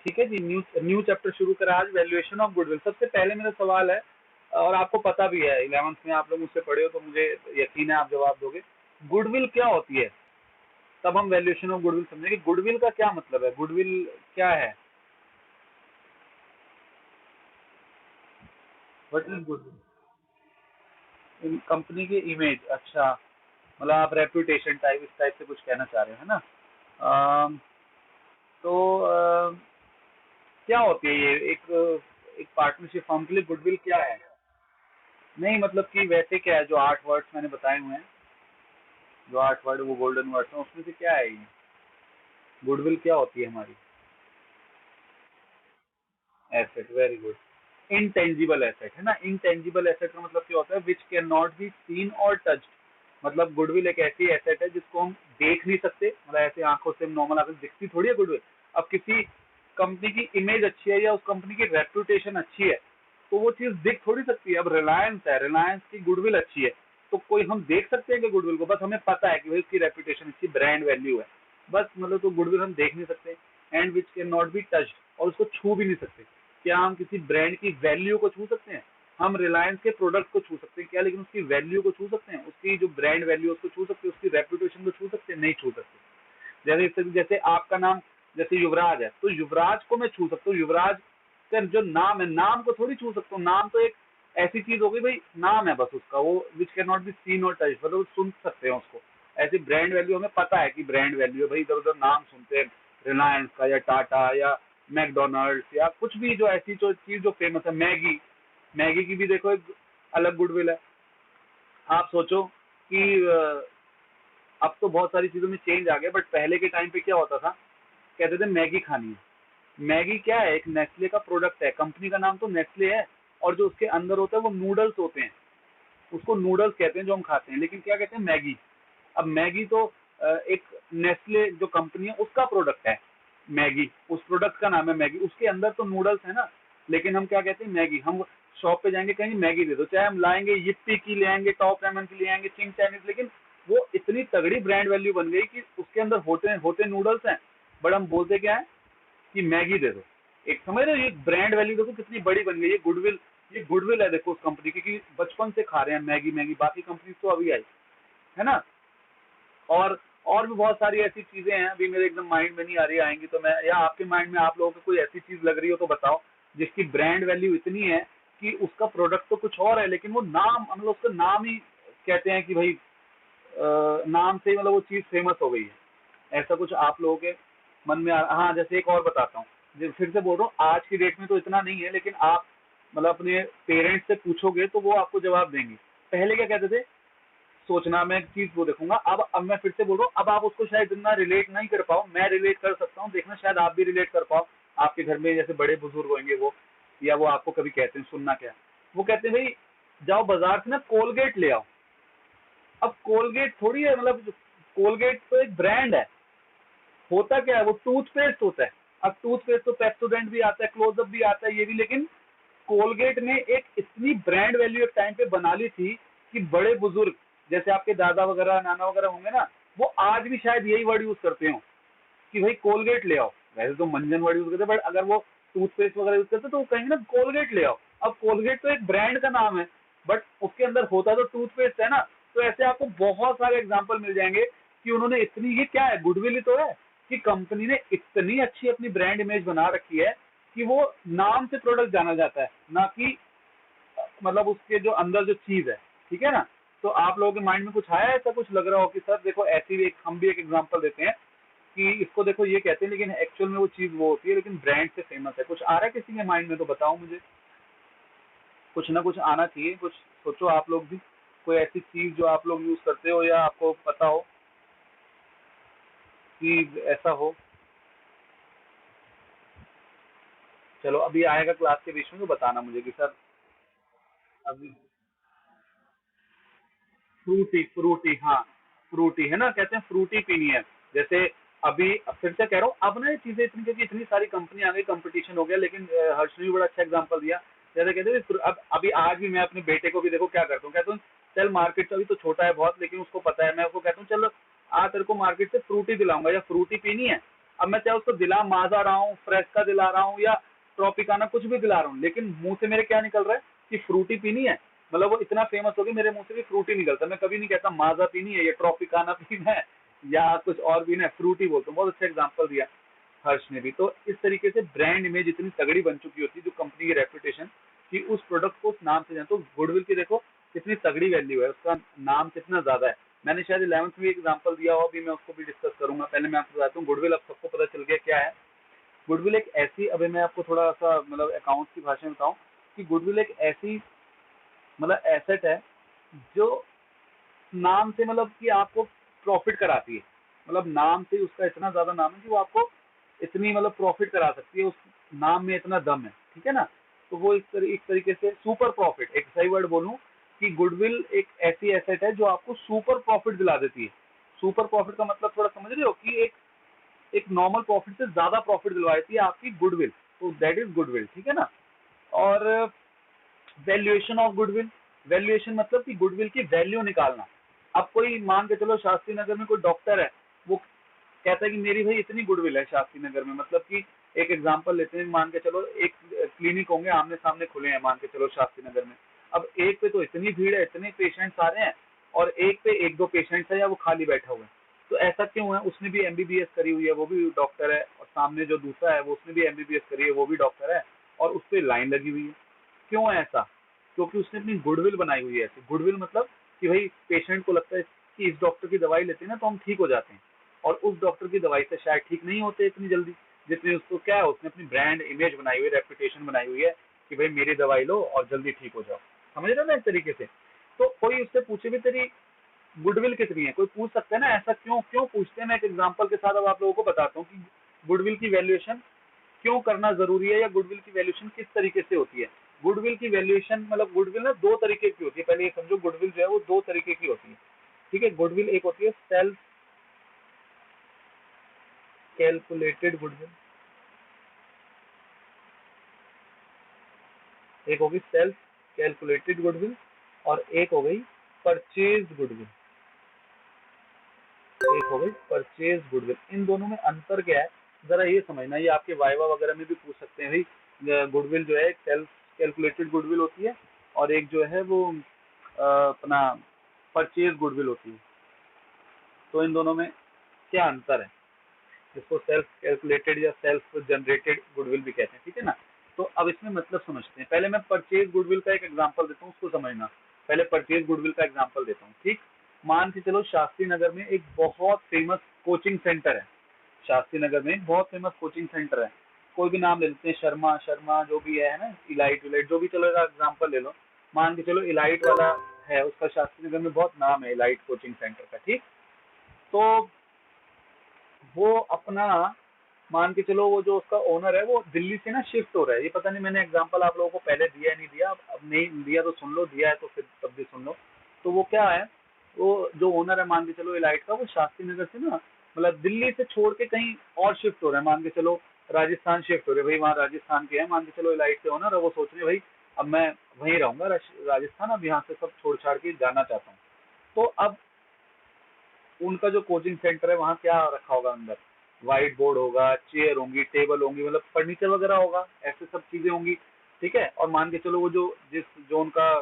ठीक है जी, new new chapter शुरू करा आज, वैल्यूएशन ऑफ गुडविल। सबसे पहले मेरा सवाल है, और आपको पता भी है, 11th में आप लोग मुझसे पढ़े हो तो मुझे यकीन है आप जवाब दोगे। गुडविल क्या होती है? तब हम वैल्यूएशन ऑफ गुडविल समझेंगे। गुडविल का क्या मतलब है? गुडविल क्या है? What is goodwill? कंपनी की इमेज। अच्छा, मतलब आप रेपुटेशन टाइप, इस टाइप से कुछ कहना चाह रहे हो, है ना? अम, तो क्या होती है ये एक एक पार्टनरशिप फर्म के लिए गुडविल क्या है? नहीं मतलब कि वैसे क्या है, जो 8 वर्ड्स मैंने बताए हुए हैं, जो 8 वर्ड वो गोल्डन वर्ड्स हैं, उसमें से क्या है ये? गुडविल क्या होती है हमारी? Asset, very good. Intangible asset है ना। इनटेंजिबल एसेट का मतलब क्या होता है? Which can not be seen और टच्ड। मतलब गुडविल एक ऐसी एसेट है जिसको हम देख नहीं सकते, मतलब ऐसे आंखों से नॉर्मल आंखों से दिखती थोड़ी है गुडविल। अब किसी कंपनी की इमेज अच्छी है या उस कंपनी की रेपुटेशन अच्छी है तो वो चीज दिख थोड़ी सकती है। अब रिलायंस है, रिलायंस की गुडविल अच्छी है, तो कोई हम देख सकते हैं कि गुडविल को? बस हमें पता है कि भाई उसकी रेपुटेशन अच्छी, ब्रांड वैल्यू है, बस। मतलब तो गुडविल हम देख नहीं सकते। And which can not be touched, और उसको छू भी नहीं सकते। क्या हम किसी ब्रांड की वैल्यू को छू सकते हैं? हम रिलायंस के प्रोडक्ट को छू सकते हैं क्या, लेकिन उसकी वैल्यू को छू सकते हैं? उसकी जो ब्रांड वैल्यू उसको छू सकते हैं? उसकी रेपुटेशन को छू सकते हैं? नहीं छू सकते। जैसे जैसे आपका नाम जैसे युवराज है, तो युवराज को मैं छू सकता हूँ। युवराज का जो नाम है, नाम को थोड़ी छू सकता हूँ। नाम तो एक ऐसी चीज हो गई भाई, नाम है बस उसका, वो which can not be seen और टच, मतलब सुन सकते हैं उसको। ऐसी ब्रांड वैल्यू हमें पता है कि ब्रांड वैल्यू है भाई, इधर उधर नाम सुनते हैं रिलायंस का या टाटा या मैकडोनल्ड्स या कुछ भी, जो ऐसी जो चीज जो फेमस है। मैगी, मैगी की भी देखो एक अलग गुडविल है। आप सोचो कि अब तो बहुत सारी चीजों में चेंज आ गया, बट पहले के टाइम पे क्या होता था, कहते थे मैगी खानी है। मैगी क्या है? एक नेस्ले का प्रोडक्ट है, कंपनी का नाम तो नेस्ले है, और जो उसके अंदर होता है वो नूडल्स होते हैं, उसको नूडल्स कहते हैं जो हम खाते हैं, लेकिन क्या कहते हैं? मैगी। अब मैगी तो एक नेस्ले जो कंपनी है उसका प्रोडक्ट है मैगी, उस प्रोडक्ट का नाम है मैगी, उसके अंदर तो नूडल्स है ना। लेकिन हम क्या कहते हैं? मैगी। हम शॉप पे जाएंगे, कहेंगे मैगी दे दो, चाहे हम लाएंगे यिप्पी की ले आएंगे, टॉप रेमन की ले आएंगे, चिंग चाइनीज, लेकिन वो इतनी तगड़ी ब्रांड वैल्यू बन गई कि उसके अंदर होते होते नूडल्स हैं, बट हम बोलते क्या है कि मैगी दे दो। एक समझ रहे हो, ये ब्रांड वैल्यू देखो कितनी बड़ी बन गई। ये गुडविल, ये गुडविल है देखो उस कंपनी की, कि बचपन से खा रहे हैं मैगी मैगी। बाकी कंपनी तो अभी आई, है ना। और भी बहुत सारी ऐसी चीजें हैं, अभी मेरे एकदम माइंड में नहीं आ रही, आएंगी तो मैं, या आपके माइंड में आप लोगों को कोई ऐसी चीज लग रही हो तो बताओ, जिसकी ब्रांड वैल्यू इतनी है कि उसका प्रोडक्ट तो कुछ और है, लेकिन वो नाम, मतलब उसका नाम ही कहते हैं कि भाई नाम से ही मतलब वो चीज फेमस हो गई है। ऐसा कुछ आप लोगों के मन में हाँ, जैसे एक और बताता हूँ, फिर से बोल रहा हूँ, आज की डेट में तो इतना नहीं है, लेकिन आप मतलब अपने पेरेंट्स से पूछोगे तो वो आपको जवाब देंगे। पहले क्या कहते थे? सोचना, मैं एक चीज वो देखूंगा। अब मैं फिर से बोल रहा हूँ, अब आप उसको शायद इतना रिलेट नहीं कर पाओ, मैं रिलेट कर सकता हूँ, देखना शायद आप भी रिलेट कर पाओ। आपके घर में जैसे बड़े बुजुर्ग होंगे वो, या वो आपको कभी कहते हैं, सुनना क्या, वो कहते हैं भाई जाओ बाजार से ना कोलगेट ले आओ। अब कोलगेट थोड़ी है, मतलब कोलगेट तो एक ब्रांड है। होता क्या है? वो टूथपेस्ट होता है। अब टूथपेस्ट तो पेप्सोडेंट भी आता है, क्लोजअप भी आता है, ये भी, लेकिन कोलगेट ने एक इतनी ब्रांड वैल्यू एक टाइम पे बना ली थी कि बड़े बुजुर्ग जैसे आपके दादा वगैरह नाना वगैरह होंगे ना, वो आज भी शायद यही वर्ड यूज करते हो कि भाई कोलगेट ले आओ। वैसे तो मंजन वर्ड यूज करते, बट अगर वो टूथपेस्ट वगैरह यूज करते तो वो कहेंगे ना कोलगेट ले आओ। अब कोलगेट तो एक ब्रांड का नाम है, बट उसके अंदर होता तो टूथपेस्ट है ना। तो ऐसे आपको बहुत सारे एग्जाम्पल मिल जाएंगे कि उन्होंने इतनी, ये क्या है? गुडविल ही तो है कि कंपनी ने इतनी अच्छी अपनी ब्रांड इमेज बना रखी है कि वो नाम से प्रोडक्ट जाना जाता है, ना कि मतलब उसके जो अंदर जो चीज है। ठीक है ना। तो आप लोगों के माइंड में कुछ आया ऐसा, कुछ लग रहा हो कि सर देखो ऐसी भी एक, हम भी एक एग्जांपल देते हैं कि इसको देखो ये कहते हैं, लेकिन एक्चुअल में वो चीज वो होती है, लेकिन ब्रांड से फेमस है। कुछ आ रहा है किसी के माइंड में तो बताओ मुझे। कुछ ना कुछ आना चाहिए, कुछ सोचो आप लोग भी, कोई ऐसी चीज जो आप लोग यूज करते हो या आपको पता हो कि ऐसा हो। चलो अभी आएगा क्लास के बीच में तो बताना मुझे कि सर अभी। फ्रूटी, फ्रूटी, हाँ, फ्रूटी है ना, कहते हैं फ्रूटी पीनी है। जैसे अभी फिर से कह रहा हूँ, अब ना ये चीजें इतनी, क्योंकि इतनी सारी कंपनी आ गई, कंपटीशन हो गया, लेकिन हर्ष ने भी बड़ा अच्छा एग्जांपल दिया। जैसे कहते हैं अब अभी आज भी मैं अपने बेटे को भी देखो क्या करता हूँ, कहता हूँ चल मार्केट से, अभी तो छोटा है बहुत लेकिन उसको पता है, मैं उसको कहता हूँ चल आ तेरे को मार्केट से फ्रूटी दिलाऊंगा या फ्रूटी पीनी है। अब मैं चाहे उसको दिला माजा रहा हूँ, फ्रेस्का दिला रहा हूँ या ट्रॉपिकाना, कुछ भी दिला रहा हूँ, लेकिन मुंह से मेरे क्या निकल रहा है कि फ्रूटी पीनी है। मतलब वो इतना फेमस हो गई, मेरे मुंह से भी फ्रूटी निकलता है। मैं कभी नहीं कहता माजा पीनी है या ट्रॉपिकाना पीना है या कुछ और पीना है, फ्रूटी बोलता हूँ। बहुत अच्छा एग्जाम्पल दिया हर्ष ने भी। तो इस तरीके से ब्रांड इमेज इतनी तगड़ी बन चुकी होती है, जो कंपनी की रेपुटेशन, कि उस प्रोडक्ट को उस नाम से जान। तो गुडविल की देखो कितनी तगड़ी वैल्यू है, उसका नाम कितना ज्यादा है। मैंने शायद 11th में एग्जांपल दिया हो, अभी मैं उसको भी डिस्कस करूंगा। पहले मैं आपको बताता हूँ गुडविल, अब सबको पता चल गया क्या है। गुडविल एक ऐसी, अभी मैं आपको थोड़ा सा मतलब अकाउंट्स की भाषा में बताऊं कि गुडविल एक ऐसी मतलब एसेट है जो नाम से मतलब कि आपको प्रॉफिट कराती है। मतलब नाम से उसका इतना ज्यादा नाम है कि वो आपको इतनी मतलब प्रॉफिट करा सकती है, उस नाम में इतना दम है, ठीक है ना। तो वो एक तरीके से सुपर प्रॉफिट, एक सही वर्ड बोलूं कि गुडविल एक ऐसी एसेट है जो आपको सुपर प्रॉफिट दिला देती है। सुपर प्रॉफिट का मतलब थोड़ा समझ रहे हो कि एक नॉर्मल प्रॉफिट से ज्यादा प्रॉफिट दिलवा देती है आपकी गुडविल। तो दैट इज गुडविल, ठीक है ना। और वैल्यूएशन ऑफ गुडविल, वैल्यूएशन मतलब कि गुडविल की वैल्यू निकालना। अब कोई मान के चलो शास्त्री नगर में कोई डॉक्टर है, वो कहता है कि मेरी भाई इतनी गुडविल है शास्त्री नगर में। मतलब कि एक एग्जांपल लेते हैं, मान के चलो एक क्लिनिक होंगे आमने सामने खुले हैं मान के चलो शास्त्री नगर में। अब एक पे तो इतनी भीड़ है, इतने पेशेंट्स आ रहे हैं, और एक पे एक दो पेशेंट्स है या वो खाली बैठा हुआ है। तो ऐसा क्यों है? उसने भी एमबीबीएस करी हुई है, वो भी डॉक्टर है, और सामने जो दूसरा है वो उसने भी एमबीबीएस करी है, वो भी डॉक्टर है, और उस पर लाइन लगी हुई है। क्यों है ऐसा? क्योंकि उसने अपनी गुडविल बनाई हुई है। ऐसे गुडविल मतलब कि भाई पेशेंट को लगता है कि इस डॉक्टर की दवाई लेते हैं ना तो हम ठीक हो जाते हैं, और उस डॉक्टर की दवाई से शायद ठीक नहीं होते इतनी जल्दी जितनी उसको क्या है, उसने अपनी ब्रांड इमेज बनाई हुई है, रेपुटेशन बनाई हुई है कि भाई मेरी दवाई लो और जल्दी ठीक हो जाओ। समझ रहे हो ना एक तरीके से। तो कोई उससे पूछे भी तेरी गुडविल कितनी है, कोई पूछ सकता है ना। ऐसा क्यों क्यों पूछते हैं, मैं एक एग्जांपल के साथ अब आप लोगों को बताता हूँ कि गुडविल की वैल्यूएशन क्यों करना जरूरी है, या गुडविल की वैल्यूएशन किस तरीके से होती है। गुडविल की वैल्यूएशन मतलब गुडविल ना दो तरीके की होती है। पहले ये समझो गुडविल जो है वो दो तरीके की होती है, ठीक है। गुडविल एक होती है सेल्फ कैलकुलेटेड गुडविल, एक होगी सेल्फ कैलकुलेटेड गुडविल, और एक हो गई परचेज गुडविल। एक हो गई परचेज गुडविल। इन दोनों में अंतर क्या है जरा ये समझना, ये आपके वाइवा वगैरह में भी पूछ सकते हैं भाई। गुडविल जो है सेल्फ कैलकुलेटेड गुडविल होती है, और एक जो है वो अपना परचेज गुडविल होती है। तो इन दोनों में क्या अंतर है, जिसको सेल्फ कैलकुलेटेड या सेल्फ जनरेटेड गुडविल भी कहते हैं, ठीक है ना। तो अब इसमें मतलब समझते हैं। पहले मैं परचेज गुडविल का एक एग्जांपल देता हूँ, उसको समझना। पहले परचेज गुडविल का एग्जांपल देता हूँ, ठीक। मान के चलो शास्त्री नगर में एक बहुत फेमस कोचिंग सेंटर है। शास्त्री नगर में एक बहुत फेमस कोचिंग सेंटर है, कोई भी नाम ले लेते हैं, शर्मा शर्मा जो भी है ना, इलाइट विलाइट जो भी, चलो एग्जाम्पल ले लो। मान के चलो इलाइट वाला है, उसका शास्त्री नगर में बहुत नाम है इलाइट कोचिंग सेंटर का, ठीक। तो वो अपना मान के चलो वो जो उसका ओनर है वो दिल्ली से ना शिफ्ट हो रहा है। ये पता नहीं मैंने एग्जांपल आप लोगों को पहले दिया है नहीं दिया, अब नहीं दिया तो सुन लो, दिया है तो फिर तब भी सुन लो। तो वो क्या है, वो जो ओनर है मान के चलो इलाइट का, वो शास्त्री नगर से ना मतलब दिल्ली से छोड़ के कहीं और शिफ्ट हो रहा है। मान के चलो राजस्थान शिफ्ट हो रहे हैं भाई, वहाँ राजस्थान के हैं मान के चलो इलाइट के ओनर, और वो सोच रहे भाई अब मैं वहीं रहूंगा राजस्थान, अब यहाँ से सब छोड़ छाड़ के जाना चाहता हूँ। तो अब उनका जो कोचिंग सेंटर है वहाँ क्या रखा होगा अंदर, व्हाइट बोर्ड होगा, चेयर होंगी, टेबल होंगी, मतलब फर्नीचर वगैरह होगा, ऐसे सब चीजें होंगी, ठीक है। और मान के चलो वो जो उनका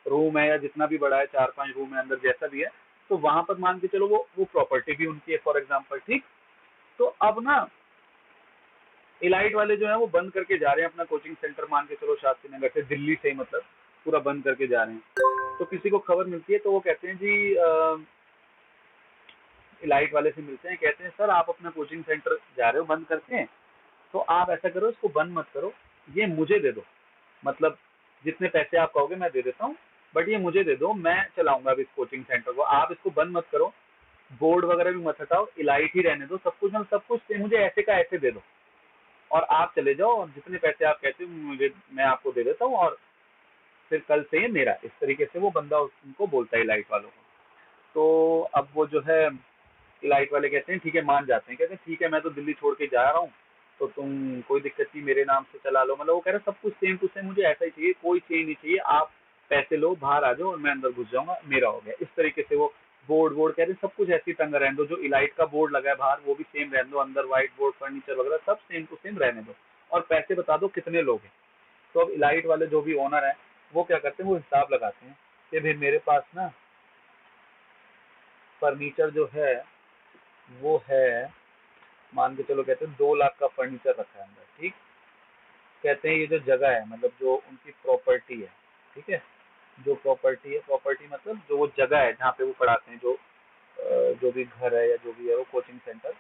रूम है या जितना भी बड़ा है, 4-5 रूम है अंदर जैसा भी है, तो वहां पर मान के चलो वो प्रॉपर्टी भी उनकी है फॉर एग्जाम्पल, ठीक। तो अब ना इलाइट वाले जो है वो बंद करके जा रहे हैं अपना कोचिंग सेंटर, मान के चलो शास्त्री नगर से दिल्ली से ही मतलब पूरा बंद करके जा रहे हैं। तो किसी को खबर मिलती है तो वो कहते हैं जी इलाइट वाले से मिलते हैं, कहते हैं सर आप अपना कोचिंग सेंटर जा रहे हो बंद करके, तो आप ऐसा करो इसको बंद मत करो, ये मुझे दे दो। मतलब जितने पैसे आप कहोगे मैं दे देता हूँ, बट ये मुझे दे दो, मैं चलाऊंगा अब इस कोचिंग सेंटर को। आप इसको बंद मत करो, बोर्ड वगैरह भी मत हटाओ, इलाइट ही रहने दो, सब कुछ मतलब सब कुछ मुझे ऐसे का ऐसे दे दो, और आप चले जाओ, और जितने पैसे आप कहते हो मुझे मैं आपको दे देता हूँ, और फिर कल से ये मेरा। इस तरीके से वो बंदा उनको बोलता है इलाइट वालों को। तो अब वो जो है इलाइट वाले कहते हैं ठीक है, मान जाते हैं, कहते हैं ठीक है मैं तो दिल्ली छोड़ के जा रहा हूँ, तो तुम कोई दिक्कत नहीं मेरे नाम से चला लो। मतलब वो कह रहे सब कुछ सेम टू सेम, मुझे ऐसा ही चाहिए, कोई चेंज नहीं चाहिए, आप पैसे लो बाहर आ जाओ और मैं अंदर घुस जाऊंगा, मेरा हो गया। इस तरीके से वो बोर्ड बोर्ड कहते हैं, सब कुछ ऐसे ही टंगा रहने दो, जो इलाइट का बोर्ड लगा है बाहर वो भी सेम रहने दो, अंदर व्हाइट बोर्ड फर्नीचर वगैरह सब सेम टू सेम रहने दो, और पैसे बता दो कितने लोग हैं। तो अब इलाइट वाले जो भी ओनर है वो क्या करते हैं, वो हिसाब लगाते हैं कि भाई मेरे पास ना फर्नीचर जो है वो है, मान के चलो कहते हैं 2 लाख का फर्नीचर रखा है अंदर, ठीक। कहते हैं ये जो जगह है मतलब जो उनकी प्रॉपर्टी है, ठीक है, जो प्रॉपर्टी है, प्रॉपर्टी मतलब जो वो जगह है जहाँ पे वो पढ़ाते हैं, जो भी घर है या जो भी है वो कोचिंग सेंटर,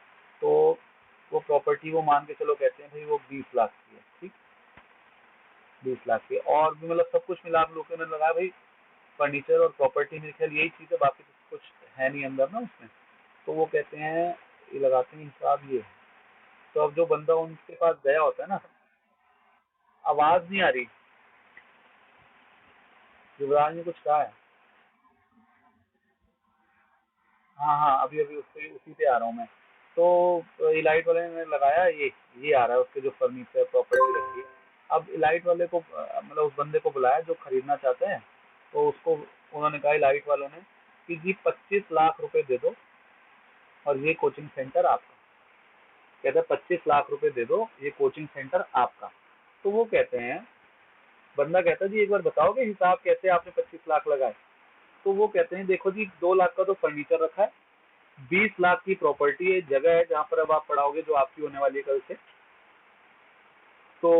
तो वो प्रॉपर्टी वो मान के चलो कहते हैं भाई वो 20 लाख की है, ठीक। 20 लाख की, और भी मतलब सब कुछ मिला लोग ने लगाया भाई, फर्नीचर और प्रॉपर्टी मेरे ख्याल यही चीज़ है, बाकी तो कुछ है नहीं अंदर ना उसमें। तो वो कहते हैं, ये लगाते हैं हिसाब ये है। तो अब जो बंदा उनके पास गया होता है ना, आवाज़ नहीं आ रही, युवराज ने कुछ कहा है। हाँ हाँ, अभी अभी उससे उसी पे आ रहा हूँ मैं। तो इलाइट वाले ने लगाया ये आ रहा है उसके जो फर्नीचर प्रॉपर्टी रखी है। अब इलाइट वाले को मतलब उस बंदे को बुलाया जो खरीदना चाहते हैं, तो उसको उन्होंने कहा इलाइट वालों ने कि जी 25 लाख रुपए दे दो और ये कोचिंग सेंटर आपका। कहता है 25 लाख रुपए दे दो, ये कोचिंग सेंटर आपका। तो वो कहते हैं, बंदा कहता है जी एक बार बताओगे हिसाब कैसे आपने 25 लाख लगाए। तो वो कहते हैं देखो जी 2 लाख का तो फर्नीचर रखा है, 20 लाख की प्रॉपर्टी है, जगह है जहाँ पर अब आप पढ़ाओगे जो आपकी होने वाली है कल से। तो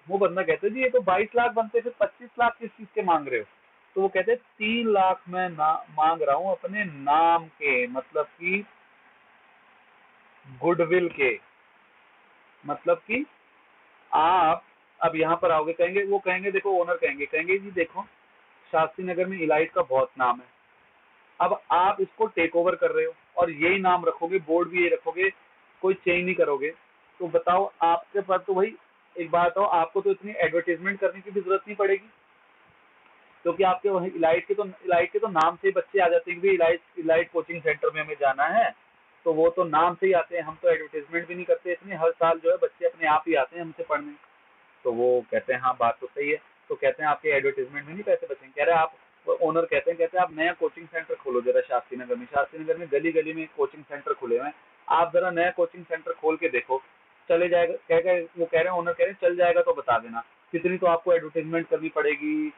वो बंदा कहते हैं जी ये तो 22 लाख बनते, फिर 25 लाख किस चीज के मांग रहे हो। तो वो कहते हैं 3 लाख मैं मांग रहा हूँ अपने नाम के, मतलब कि गुडविल के, मतलब कि आप अब यहाँ पर आओगे, कहेंगे वो कहेंगे देखो ओनर कहेंगे जी देखो शास्त्री नगर में इलाइट का बहुत नाम है, अब आप इसको टेक ओवर कर रहे हो और यही नाम रखोगे, बोर्ड भी ये रखोगे, कोई चेंज नहीं करोगे, तो बताओ आपके पास तो भाई, एक बात हो आपको तो इतनी एडवर्टीजमेंट करने की भी जरूरत नहीं पड़ेगी, क्योंकि आपके वही इलाइट के तो नाम से ही बच्चे आ जाते हैं कि इलाइट इलाइट कोचिंग सेंटर में हमें जाना है, तो वो तो नाम से ही आते हैं, हम तो एडवर्टीजमेंट भी नहीं करते इतने, हर साल जो है बच्चे अपने आप ही आते हैं हमसे पढ़ने। तो वो कहते हैं हाँ बात तो सही है। तो कहते हैं आपके एडवर्टीजमेंट में नहीं पैसे बचेंगे, कह रहे हैं आप ओनर कहते हैं आप नया कोचिंग सेंटर खोलो जरा शास्त्री नगर में, शास्त्री नगर में गली गली में कोचिंग सेंटर खुले हुए हैं, आप जरा नया कोचिंग सेंटर खोल के देखो, चले जाएगा, वो कह रहे हैं ओनर कह रहे हैं चल जाएगा तो बता देना, कितनी तो आपको एडवर्टीजमेंट करनी पड़ेगी,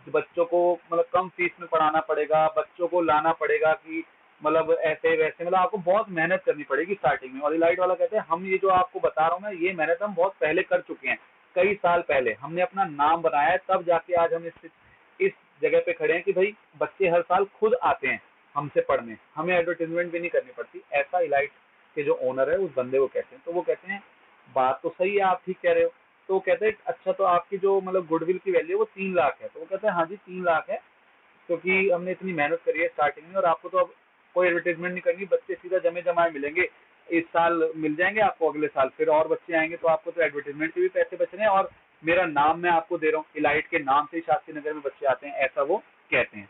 बच्चों को मतलब कम फीस में पढ़ाना पड़ेगा, बच्चों को लाना पड़ेगा कि मतलब ऐसे वैसे, मतलब आपको बहुत मेहनत करनी पड़ेगी स्टार्टिंग में। और इलाइट वाला कहते हैं हम ये जो आपको बता रहा हूँ मैं, ये मेहनत हम बहुत पहले कर चुके हैं, कई साल पहले हमने अपना नाम बनाया है, तब जाके आज हम इस जगह पे खड़े हैं कि भाई बच्चे हर साल खुद आते हैं हमसे पढ़ने, हमें एडवर्टीजमेंट भी नहीं करनी पड़ती। ऐसा इलाइट के जो ओनर है उस बंदे को कहते हैं। तो वो कहते हैं बात तो सही है, आप ठीक कह रहे हो। तो वो कहते हैं अच्छा तो आपकी जो मतलब गुडविल की वैल्यू है वो 3 लाख है। तो वो कहते हैं हाँ जी 3 लाख है, क्योंकि हमने इतनी मेहनत करी है स्टार्टिंग में, और आपको तो अब कोई एडवर्टीजमेंट नहीं करनी, बच्चे सीधा जमे जमाए मिलेंगे, इस साल मिल जाएंगे आपको, अगले साल फिर और बच्चे आएंगे, तो आपको तो एडवर्टीजमेंट के भी पैसे बच रहे हैं, और मेरा नाम मैं आपको दे रहा हूँ, इलाइट के नाम से ही शास्त्री नगर में बच्चे आते हैं, ऐसा वो कहते हैं।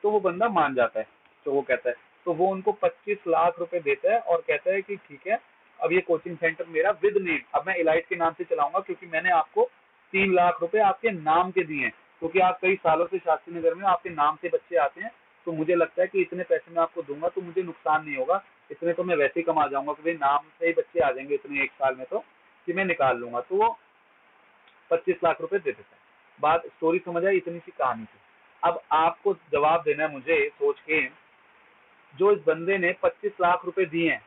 तो वो बंदा मान जाता है। तो वो कहता है, तो वो उनको 25 लाख रुपए देता है और कहता है कि ठीक है अब ये कोचिंग सेंटर मेरा विद नेम, अब मैं इलाइट के नाम से चलाऊंगा, क्योंकि मैंने आपको 3 लाख रुपए आपके नाम के दिए हैं, क्योंकि आप कई सालों से शास्त्री नगर में आपके नाम से बच्चे आते हैं, तो मुझे लगता है कि इतने पैसे मैं आपको दूंगा तो मुझे नुकसान नहीं होगा, इतने तो मैं वैसे ही कमा जाऊंगा कि भाई नाम से ही बच्चे आ जाएंगे इतने एक साल में, तो कि मैं निकाल लूंगा। तो वो 25 लाख रुपए दे देता है। बात स्टोरी समझ आई, इतनी सी कहानी थी। अब आपको जवाब देना है मुझे सोच के, जो इस बंदे ने 25 लाख रुपए दिए हैं,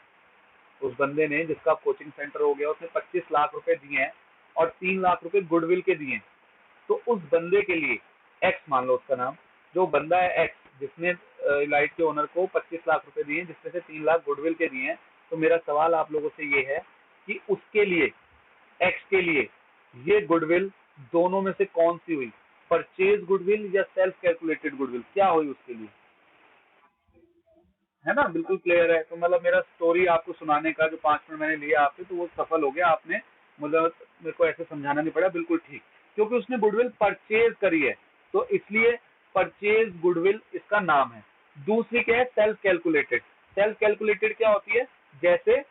उस बंदे ने जिसका कोचिंग सेंटर हो गया उसने 25 लाख रुपए दिए हैं और 3 लाख रुपए गुडविल के दिए हैं। तो उस बंदे के लिए, एक्स मान लो उसका नाम, जो बंदा है एक्स जिसने लाइट के ओनर को 25 लाख रुपए दिए, जिसमें से 3 लाख गुडविल के दिए हैं, तो मेरा सवाल आप लोगों से ये है कि उसके लिए, एक्स के लिए, ये गुडविल दोनों में से कौन सी हुई, परचेज गुडविल या सेल्फ कैलकुलेटेड गुडविल, क्या हुई उसके लिए। है ना, बिल्कुल क्लियर है। तो मतलब मेरा स्टोरी आपको सुनाने का जो 5 मिनट मैंने लिया आपसे, तो वो सफल हो गया, आपने मतलब मेरे को ऐसे समझाना नहीं पड़ा, बिल्कुल ठीक, क्योंकि उसने गुडविल परचेज करी है, तो इसलिए परचेज गुडविल इसका नाम है। दूसरी क्या है, सेल्फ कैलकुलेटेड। सेल्फ कैलकुलेटेड क्या होती है, जैसे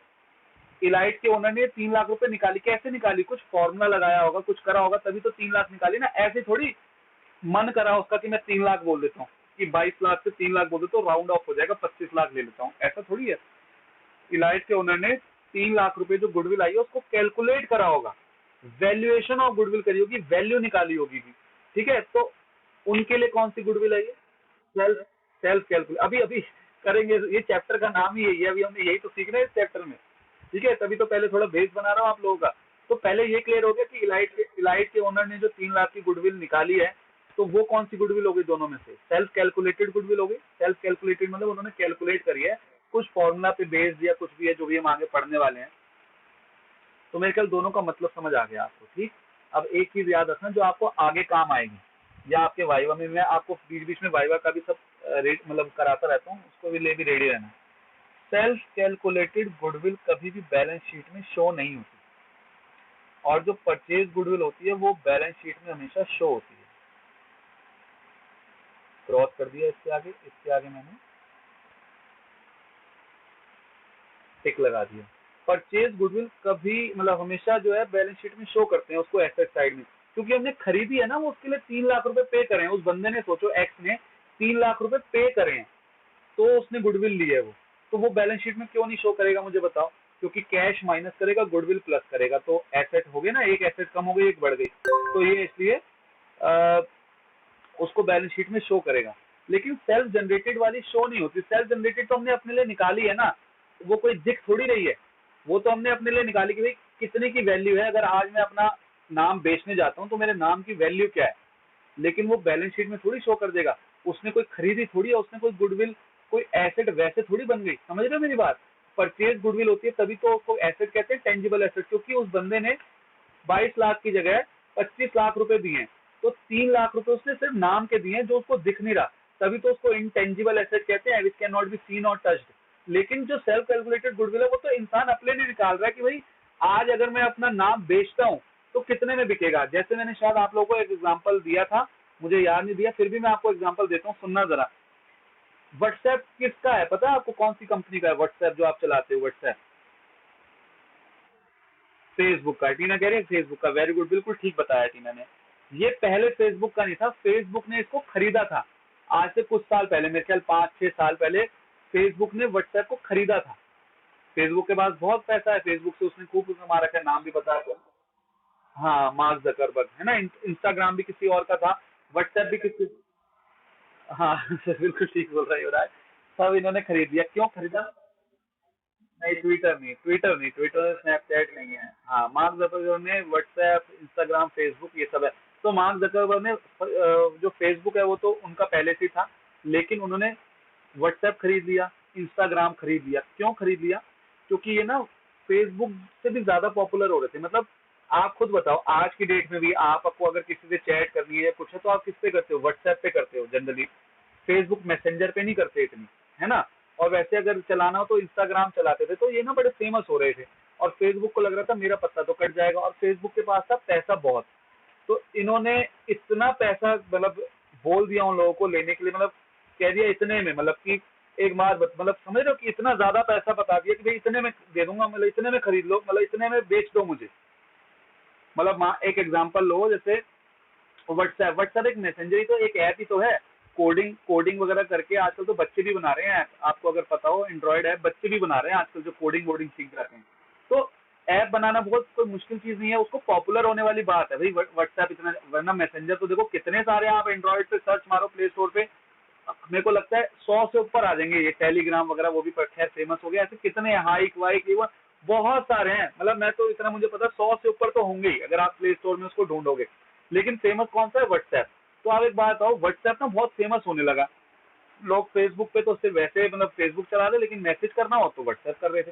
इलाइट के ओनर ने 3 लाख रुपए निकाली, कैसे निकाली, कुछ फॉर्मूला लगाया होगा, कुछ करा होगा, तभी तो 3 लाख निकाली ना, ऐसे थोड़ी मन करा उसका कि मैं 3 लाख बोल देता हूँ, कि 22 लाख से 3 लाख बोल दो तो राउंड ऑफ हो जाएगा, 25 लाख ले लेता हूँ, ऐसा थोड़ी है। इलाइट के ओनर ने 3 लाख रुपए जो गुडविल आई है उसको कैलकुलेट करा होगा, वैल्यूएशन ऑफ गुडविल करी होगी, वैल्यू निकाली होगी, ठीक है। तो उनके लिए कौन सी गुडविल आई है? Self self calculate. अभी अभी करेंगे, ये चैप्टर का नाम ही यही है, अभी हमने यही तो सीखना है इस चैप्टर में, ठीक है। तभी तो पहले थोड़ा बेस बना रहा हूँ आप लोगों का। तो पहले ये क्लियर हो गया कि इलाइट के ओनर ने जो 3 लाख की गुडविल निकाली है, तो वो कौन सी गुडविल होगी दोनों में से? सेल्फ कैलकुलेटेड गुडविल होगी। सेल्फ कैलकुलेटेड मतलब उन्होंने कैलकुलेट करी है, कुछ फॉर्मूला पे बेस्ड या कुछ भी है जो भी हम आगे पढ़ने वाले हैं। तो मेरे ख्याल दोनों का मतलब समझ आ गया आपको, ठीक। अब एक चीज याद रखना जो आपको आगे काम आएगी, या आपके वाइवा में, मैं आपको बीच बीच में वाइवा का भी सब मतलब कराता रहता हूँ, उसको भी ले भी रेडी रहना। सेल्फ कैलकुलेटेड गुडविल कभी भी बैलेंस शीट में शो नहीं होती, और जो परचेज गुडविल होती है वो बैलेंस शीट में हमेशा शो होती है। क्रॉस कर दिया इसके आगे मैंने टिक लगा दिया। परचेज गुडविल कभी मतलब हमेशा जो है बैलेंस शीट में शो करते हैं उसको एसेट साइड में, क्योंकि हमने खरीदी है ना, वो उसके लिए 3 लाख रुपए पे करे हैं। उस बंदे ने, सोचो एक्स ने 3 लाख रुपए पे करे हैं, तो उसने गुडविल ली है वो, तो वो बैलेंस शीट में क्यों नहीं शो करेगा मुझे बताओ? क्योंकि कैश माइनस करेगा, गुडविल प्लस करेगा, तो एसेट हो गए ना, एक एसेट कम हो गई, एक बढ़ गई, तो ये इसलिए उसको बैलेंस शीट में शो करेगा। लेकिन सेल्फ जनरेटेड वाली शो नहीं होती। सेल्फ जनरेटेड तो हमने अपने लिए निकाली है ना, वो कोई दिख थोड़ी रही है, वो तो हमने अपने लिए निकाली कि भाई कितने की वैल्यू है। अगर आज मैं अपना नाम बेचने जाता हूँ तो मेरे नाम की वैल्यू क्या है, लेकिन वो बैलेंस शीट में थोड़ी शो कर देगा। उसने कोई खरीदी थोड़ी है, उसने कोई गुडविल, कोई एसेट वैसे थोड़ी बन गई, समझ रहे हो मेरी बात? परचेज गुडविल होती है तभी तो उसको एसेट कहते हैं, टेंजिबल एसेट, क्योंकि उस बंदे ने 22 लाख की जगह 25 लाख रुपए दिए हैं, तो 3 लाख रुपए उसने सिर्फ नाम के दिए हैं जो उसको दिख नहीं रहा, तभी तो उसको इंटेंजिबल एसेट कहते हैं, which can not be seen और टच्ड। लेकिन जो सेल्फ कैलकुलेटेड गुडविल है वो तो इंसान अपने लिए निकाल रहा है कि भाई आज अगर मैं अपना नाम बेचता हूँ तो कितने में बिकेगा। जैसे मैंने शायद आप लोगों को एक एग्जाम्पल दिया था, मुझे याद नहीं दिया, फिर भी मैं आपको एग्जाम्पल देता हूँ, सुनना जरा। व्हाट्सएप किसका है पता है आपको? कौन सी कंपनी का है व्हाट्सएप जो आप चलाते हो? व्हाट्सएप फेसबुक का। टीना कह रही है फेसबुक का, वेरी गुड, बिल्कुल ठीक बताया टीना ने। ये पहले फेसबुक का नहीं था, फेसबुक ने इसको खरीदा था आज से कुछ साल पहले, मेरे ख्याल 5-6 साल पहले फेसबुक ने व्हाट्सएप को खरीदा था। फेसबुक के पास बहुत पैसा है, फेसबुक से उसने खूब कमा रखा है, नाम भी पता है। हाँ, मार्क जकरबर्ग है ना। इंस्टाग्राम भी किसी और का था, व्हाट्सएप भी किसी, हाँ बिल्कुल ठीक बोल रहे हो राय। सब इन्होंने खरीद लिया। क्यों खरीदा? नहीं, ट्विटर स्नैपचैट नहीं है। हाँ, मार्क जकरबर्ग ने व्हाट्सएप, इंस्टाग्राम, फेसबुक ये सब है। तो मार्क जकरबर्ग ने जो फेसबुक है वो तो उनका पहले से था, लेकिन उन्होंने व्हाट्सएप खरीद लिया, इंस्टाग्राम खरीद लिया। क्यों खरीद लिया? क्योंकि ये ना फेसबुक से भी ज्यादा पॉपुलर हो रहे थे। मतलब आप खुद बताओ, आज की डेट में भी आपको अगर किसी से चैट करनी है या कुछ है तो आप किस पे करते हो? व्हाट्सएप पे करते हो जनरली, फेसबुक मैसेंजर पे नहीं करते इतनी, है ना। और वैसे अगर चलाना हो तो इंस्टाग्राम चलाते थे, तो ये ना बड़े फेमस हो रहे थे। और फेसबुक को लग रहा था मेरा पत्ता तो कट जाएगा, और फेसबुक के पास था पैसा बहुत। तो इन्होंने इतना पैसा मतलब बोल दिया उन लोगों को लेने के लिए, मतलब कह दिया इतने में, मतलब कि एक बार मतलब समझ रहे हो कि इतना ज्यादा पैसा बता दिया कि भाई इतने में दे दूंगा, मतलब इतने में खरीद लो, मतलब इतने में बेच दो मुझे। मतलब एक एग्जांपल लो, जैसे व्हाट्सएप, व्हाट्सएप एक मैसेंजर ही तो, एक ऐप ही तो है। कोडिंग कोडिंग वगैरह करके आजकल तो बच्चे भी बना रहे हैं ऐप, आपको अगर पता हो, एंड्रॉइड ऐप बच्चे भी बना रहे हैं आजकल जो कोडिंग वोडिंग सीख जाते हैं। तो ऐप बनाना बहुत कोई मुश्किल चीज नहीं है, उसको पॉपुलर होने वाली बात है भाई व्हाट्सएप इतना। वरना मैसेंजर तो देखो कितने सारे, आप एंड्रॉइड पे सर्च मारो प्ले स्टोर पे, मेरे को लगता है 100 से ऊपर आ जाएंगे। ये टेलीग्राम वगैरह वो भी खैर फेमस हो गया, ऐसे कितने हाइक वाइक ये वो बहुत सारे हैं। मतलब मैं तो इतना मुझे पता 100 से ऊपर तो होंगे ही अगर आप प्ले स्टोर में उसको ढूंढोगे। लेकिन फेमस कौन सा है? व्हाट्सएप। तो आप एक बात आओ, व्हाट्सएप ना बहुत फेमस होने लगा। लोग फेसबुक पे तो सिर्फ वैसे मतलब फेसबुक चला रहे, लेकिन मैसेज करना हो तो व्हाट्सएप कर रहे थे।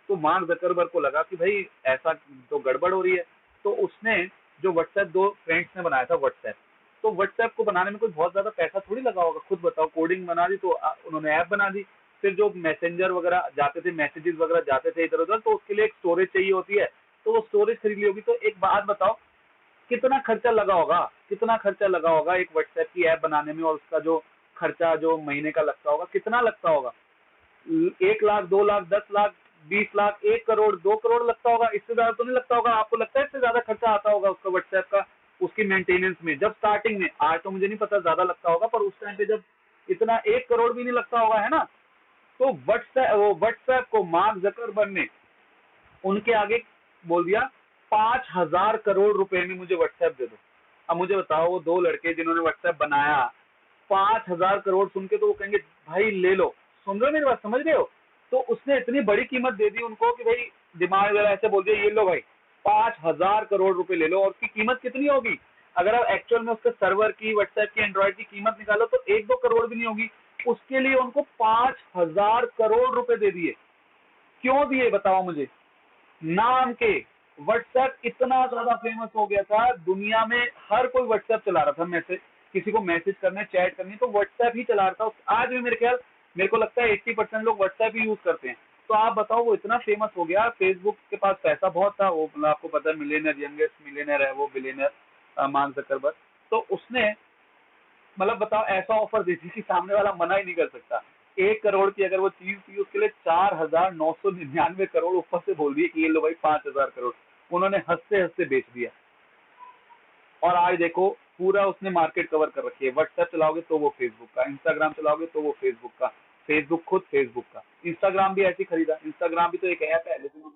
तो मार्क जकरबर्ग को लगा कि भाई ऐसा तो गड़बड़ हो रही है, तो उसने जो व्हाट्सएप, दो फ्रेंड्स ने बनाया था व्हाट्सएप। तो व्हाट्सएप को बनाने में कोई बहुत ज्यादा पैसा थोड़ी लगा होगा, खुद बताओ। कोडिंग बना दी तो उन्होंने ऐप बना दी। फिर जो मैसेंजर वगैरह जाते थे, मैसेजेस वगैरह जाते थे इधर उधर, तो उसके लिए एक स्टोरेज चाहिए होती है, तो वो स्टोरेज खरीद ली होगी। तो एक बात बताओ, कितना खर्चा लगा होगा, कितना खर्चा लगा होगा एक व्हाट्सएप की ऐप बनाने में, और उसका जो खर्चा जो महीने का लगता होगा कितना लगता होगा? 1 लाख, 2 लाख, 10 लाख, 20 लाख, 1 करोड़, 2 करोड़ लगता होगा। इससे ज्यादा तो नहीं लगता होगा। आपको लगता है इससे ज्यादा खर्चा आता होगा उसका व्हाट्सएप का, उसकी मेंटेनेंस में? जब स्टार्टिंग में, आज तो मुझे नहीं पता ज्यादा लगता होगा, पर उस टाइम पे जब इतना 1 करोड़ भी नहीं लगता होगा, है ना। तो व्हाट्सएप को मार्क जकरबर्ग ने उनके आगे बोल दिया 5,000 करोड़ रुपए में मुझे व्हाट्सएप दे दो। अब मुझे बताओ, वो 2 लड़के जिन्होंने व्हाट्सएप बनाया, 5,000 करोड़ सुन के तो वो कहेंगे भाई ले लो। सुन रहे हो मेरी बात, समझ रहे हो। तो उसने इतनी बड़ी कीमत दे दी उनको कि भाई दिमाग वगैरह ऐसे बोल दिया, ये लो भाई 5,000 करोड़ रुपए ले लो। और उसकी कीमत कितनी होगी, अगर आप एक्चुअल में उसके सर्वर की, व्हाट्सएप की, एंड्रॉइड की कीमत निकालो तो 1-2 करोड़ भी नहीं होगी। उसके लिए उनको 5,000 करोड़ रुपए दे दिए। क्यों दिए बताओ मुझे। नाम के। व्हाट्सएप इतना ज्यादा फेमस हो गया था, दुनिया में हर कोई व्हाट्सएप चला रहा था। मैसेज, किसी को मैसेज करना है, चैट करनी, तो व्हाट्सएप ही चला रहा था। आज भी मेरे को लगता है 80% लोग व्हाट्सएप ही यूज करते हैं। तो आप बताओ, वो इतना फेमस हो गया। फेसबुक के पास पैसा बहुत था, वो मतलब आपको पता है, मिलियनर, यंगेस्ट मिलियनर है वो, बिलियनर मार्क जकरबर्ग। तो उसने मतलब बताओ ऐसा ऑफर दी थी कि सामने वाला मना ही नहीं कर सकता। 1 करोड़ की अगर वो चीज थी, उसके लिए 4,999 करोड़ ऊपर से बोल दिए कि ये लो भाई 5,000 करोड़। उन्होंने हंसते हंसते बेच दिया। और आज देखो पूरा उसने मार्केट कवर कर रखी है। व्हाट्सएप चलाओगे तो वो फेसबुक का, इंस्टाग्राम चलाओगे तो वो फेसबुक का, फेसबुक खुद फेसबुक का। इंस्टाग्राम भी ऐसे खरीदा। इंस्टाग्राम भी तो एक ऐप है, लेकिन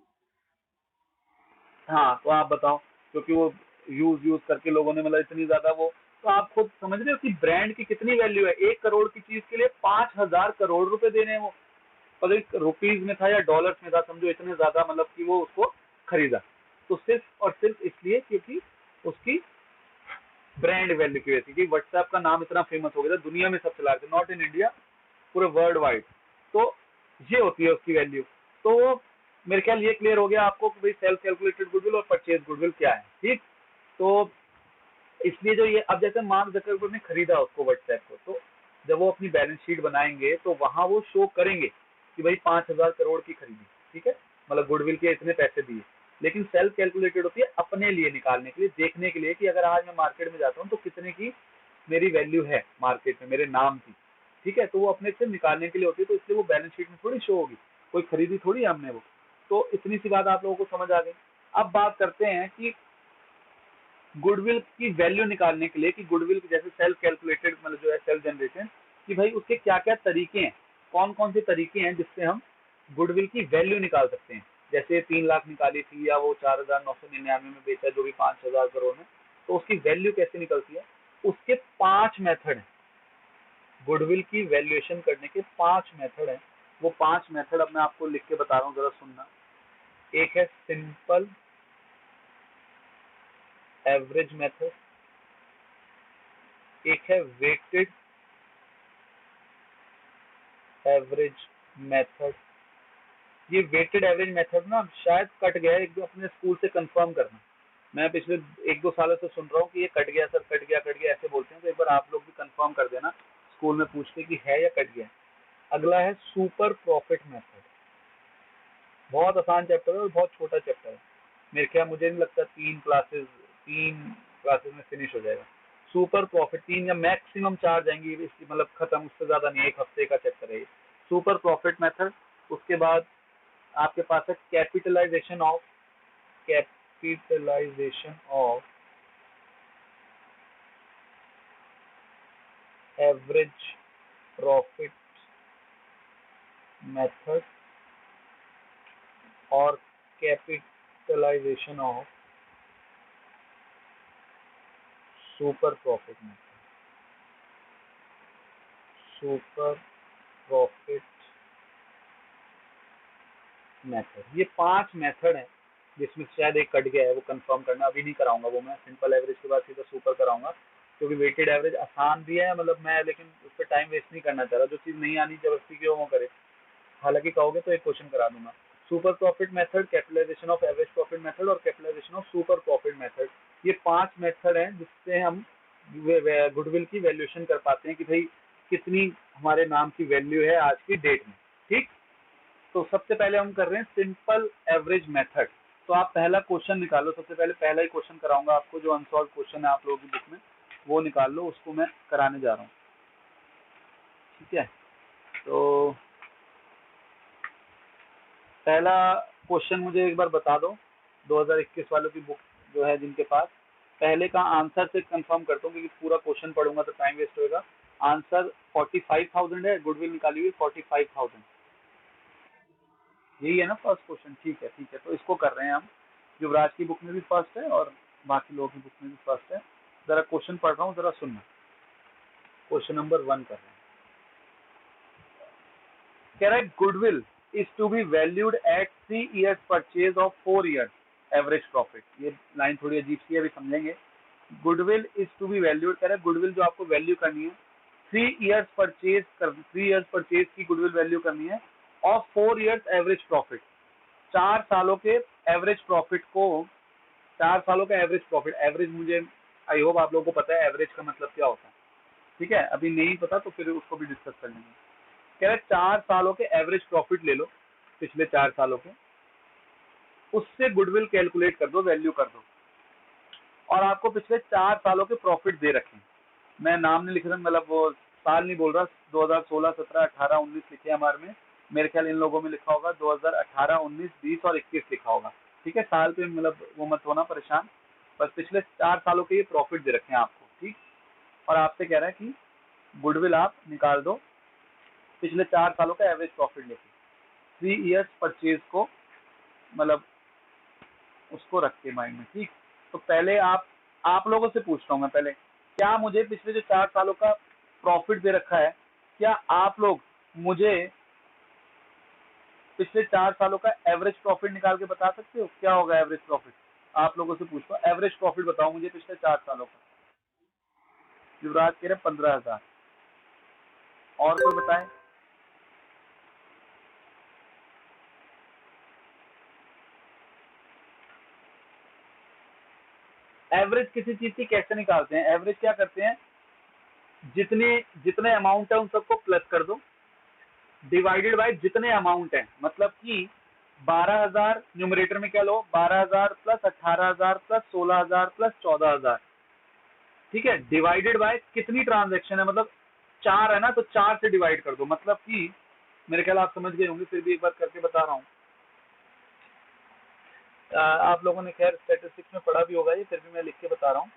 हाँ, तो आप बताओ, क्योंकि वो यूज यूज करके लोगों ने मतलब इतनी ज्यादा वो, तो आप खुद समझ रहे हो कि ब्रांड की कितनी वैल्यू है। 1 करोड़ की चीज के लिए 5,000 करोड़ रुपए देने हैं वो। पता नहीं रुपीज में था या डॉलर्स में था, समझो इतने ज्यादा, मतलब कि वो उसको खरीदा। तो सिर्फ और सिर्फ इसलिए क्योंकि उसकी ब्रांड वैल्यू की वजह से, कि व्हाट्सएप का नाम इतना फेमस हो गया था, दुनिया में सब चला रहे थे, नॉट इन इंडिया, पूरे वर्ल्ड वाइड। तो ये होती है उसकी वैल्यू। तो मेरे ख्याल ये क्लियर हो गया आपको कि भाई सेल्फ कैलकुलेटेड गुडविल और परचेज गुडविल क्या है, ठीक। तो इसलिए जो ये, अब जैसे मार्क जकरबर्ग ने खरीदा उसको, व्हाट्सएप को, तो जब वो अपनी बैलेंस शीट बनाएंगे तो वहां वो शो करेंगे कि भाई 5,000 करोड़ की खरीदी, ठीक है, मतलब गुडविल के इतने पैसे दिए। लेकिन सेल्फ कैलकुलेटेड होती है अपने लिए निकालने के लिए, देखने के लिए कि अगर आज मैं मार्केट में जाता हूँ तो कितने की मेरी वैल्यू है मार्केट में मेरे नाम की, ठीक है। तो वो अपने से निकालने के लिए होती है, तो इसलिए वो बैलेंस शीट में थोड़ी शो होगी, कोई खरीदी थोड़ी है हमने वो। तो इतनी सी बात आप लोगों को समझ आ गई। अब बात करते हैं कि गुडविल की वैल्यू निकालने के लिए, कि गुडविल जैसे सेल्फ कैलकुलेटेड मतलब जो है सेल्फ जनरेशन, कि भाई उसके क्या क्या तरीके हैं, कौन कौन से तरीके हैं जिससे हम गुडविल की वैल्यू निकाल सकते हैं। जैसे 3 लाख निकाली थी, या वो 4,999 में बेचा जो भी 5,000 करोड़ में, तो उसकी वैल्यू कैसे निकलती है। उसके 5 मेथड हैं। गुडविल की वैल्यूएशन करने के 5 मेथड हैं। वो 5 मेथड अब मैं आपको लिख के बता रहा हूँ, जरा सुनना। एक है सिंपल एवरेज मेथड, एक है वेटेड एवरेज मेथड। ये वेटेड एवरेज मेथड ना शायद कट गया है, एक दो अपने स्कूल से कंफर्म करना। मैं पिछले 1-2 सालों से सुन रहा हूँ कि ये कट गया सर, कट गया ऐसे बोलते हैं। तो एक बार आप लोग भी कंफर्म कर देना स्कूल में पूछ के कि है या कट गया। अगला है सुपर प्रॉफिट मेथड। बहुत आसान चैप्टर है और बहुत छोटा चैप्टर है। मेरे ख्याल, मुझे नहीं लगता 3 क्लासेस में फिनिश हो जाएगा। सुपर प्रॉफिट 3 या मैक्सिमम 4 जाएंगी, इसकी मतलब खत्म, उससे ज्यादा नहीं, 1 हफ्ते का चैप्टर है ये। Super profit method. उसके बाद आपके पास है capitalisation of average profit method और capitalisation of super profit method. Super profit method, ये 5 मेथड है, जिसमें शायद एक कट गया है, वो कंफर्म करना। अभी नहीं कराऊंगा वो, मैं सिंपल एवरेज के बाद सीधा सुपर कराऊंगा, क्योंकि वेटेड एवरेज आसान भी है, मतलब मैं लेकिन उस पर टाइम वेस्ट नहीं करना चाह रहा। जो चीज नहीं आनी जबरदस्ती क्यों वो करे। हालांकि कहोगे तो एक क्वेश्चन करा दूंगा। Super profit method, capitalisation of average profit method और capitalisation of super profit method, ये 5 मेथड हैं जिससे हम गुडविल की वैल्यूएशन कर पाते हैं कि भाई कितनी हमारे नाम की वैल्यू है आज की डेट में, ठीक। तो सबसे पहले हम कर रहे हैं सिंपल एवरेज मेथड। तो आप पहला क्वेश्चन निकालो। सबसे पहले पहला ही क्वेश्चन कराऊंगा आपको, जो अनसॉल्व क्वेश्चन है आप लोगों की बुक में, वो निकाल लो, उसको मैं कराने जा रहा हूँ, ठीक है। तो पहला क्वेश्चन मुझे एक बार बता दो, 2021 वालों की बुक जो है जिनके पास, पहले का आंसर से कंफर्म करता हूँ, क्योंकि पूरा क्वेश्चन पढ़ूंगा तो टाइम वेस्ट होगा। आंसर 45,000 है, गुडविल निकाली हुई 45,000। यही है ना फर्स्ट क्वेश्चन? ठीक है ठीक है, तो इसको कर रहे हैं हम। युवराज की बुक में भी फर्स्ट है और बाकी लोगों की बुक में भी फर्स्ट है। जरा क्वेश्चन पढ़ रहा हूँ, जरा सुनना। क्वेश्चन नंबर 1 कर रहे हैं। कह रहा है goodwill is to be valued at 3 years purchase of 4 years average profit. ये लाइन थोड़ी अजीब सी है, अभी समझेंगे। Goodwill is to be valued, कह रहा है गुडविल जो आपको वैल्यू करनी है 3 years परचेज की गुडविल वैल्यू करनी है और 4 years एवरेज प्रॉफिट, 4 सालों के एवरेज प्रॉफिट को, 4 सालों का एवरेज प्रॉफिट। एवरेज मुझे आई होप आप लोगों को पता है एवरेज का मतलब क्या होता है, ठीक है? अभी नहीं पता तो फिर उसको भी डिस्कस कर लेंगे। कह रहे 4 सालों के एवरेज प्रॉफिट ले लो, पिछले 4 सालों के, उससे गुडविल कैलकुलेट कर दो, वैल्यू कर दो। और आपको पिछले 4 सालों के प्रॉफिट दे रखे हैं। मैं नाम नहीं लिख रहा, मतलब वो साल नहीं बोल रहा, 2016, 17, 18, 19 लिखे हमारे में। मेरे ख्याल इन लोगों में लिखा होगा 2018, 19, 20 और 21 लिखा होगा, ठीक है? साल पे मतलब वो मत होना परेशान, बस पिछले 4 सालों के ये प्रॉफिट दे रखे हैं आपको, ठीक। और आपसे कह रहा है कि गुडविल आप निकाल दो पिछले 4 सालों का एवरेज प्रॉफिट लेके, 3 years परचेज को, मतलब उसको रख के माइंड में, ठीक। तो पहले आप लोगों से पूछता हूँ मैं पहले, क्या मुझे पिछले जो 4 सालों का प्रॉफिट दे रखा है, क्या आप लोग मुझे पिछले 4 सालों का एवरेज प्रॉफिट निकाल के बता सकते हो? क्या होगा एवरेज प्रॉफिट? आप लोगों से पूछता हूँ, एवरेज प्रॉफिट बताओ मुझे पिछले 4 सालों का। युवराज कह रहे 15,000। और कोई बताए? एवरेज किसी चीज की कैसे निकालते हैं? एवरेज क्या करते हैं, जितने जितने अमाउंट है उन सबको प्लस कर दो, डिवाइडेड बाय जितने अमाउंट है। मतलब कि 12,000 न्यूमरेटर में क्या लो, 12,000 प्लस 18,000 प्लस 16,000 प्लस 14,000, ठीक है, डिवाइडेड बाय कितनी ट्रांजेक्शन है, मतलब 4 है ना, तो 4 से डिवाइड कर दो। मतलब कि मेरे ख्याल आप समझ गए होंगे, फिर भी एक बार करके बता रहा हूँ। आप लोगों ने खैर स्टैटिस्टिक्स में पढ़ा भी होगा ये, फिर भी मैं लिख के बता रहा हूँ।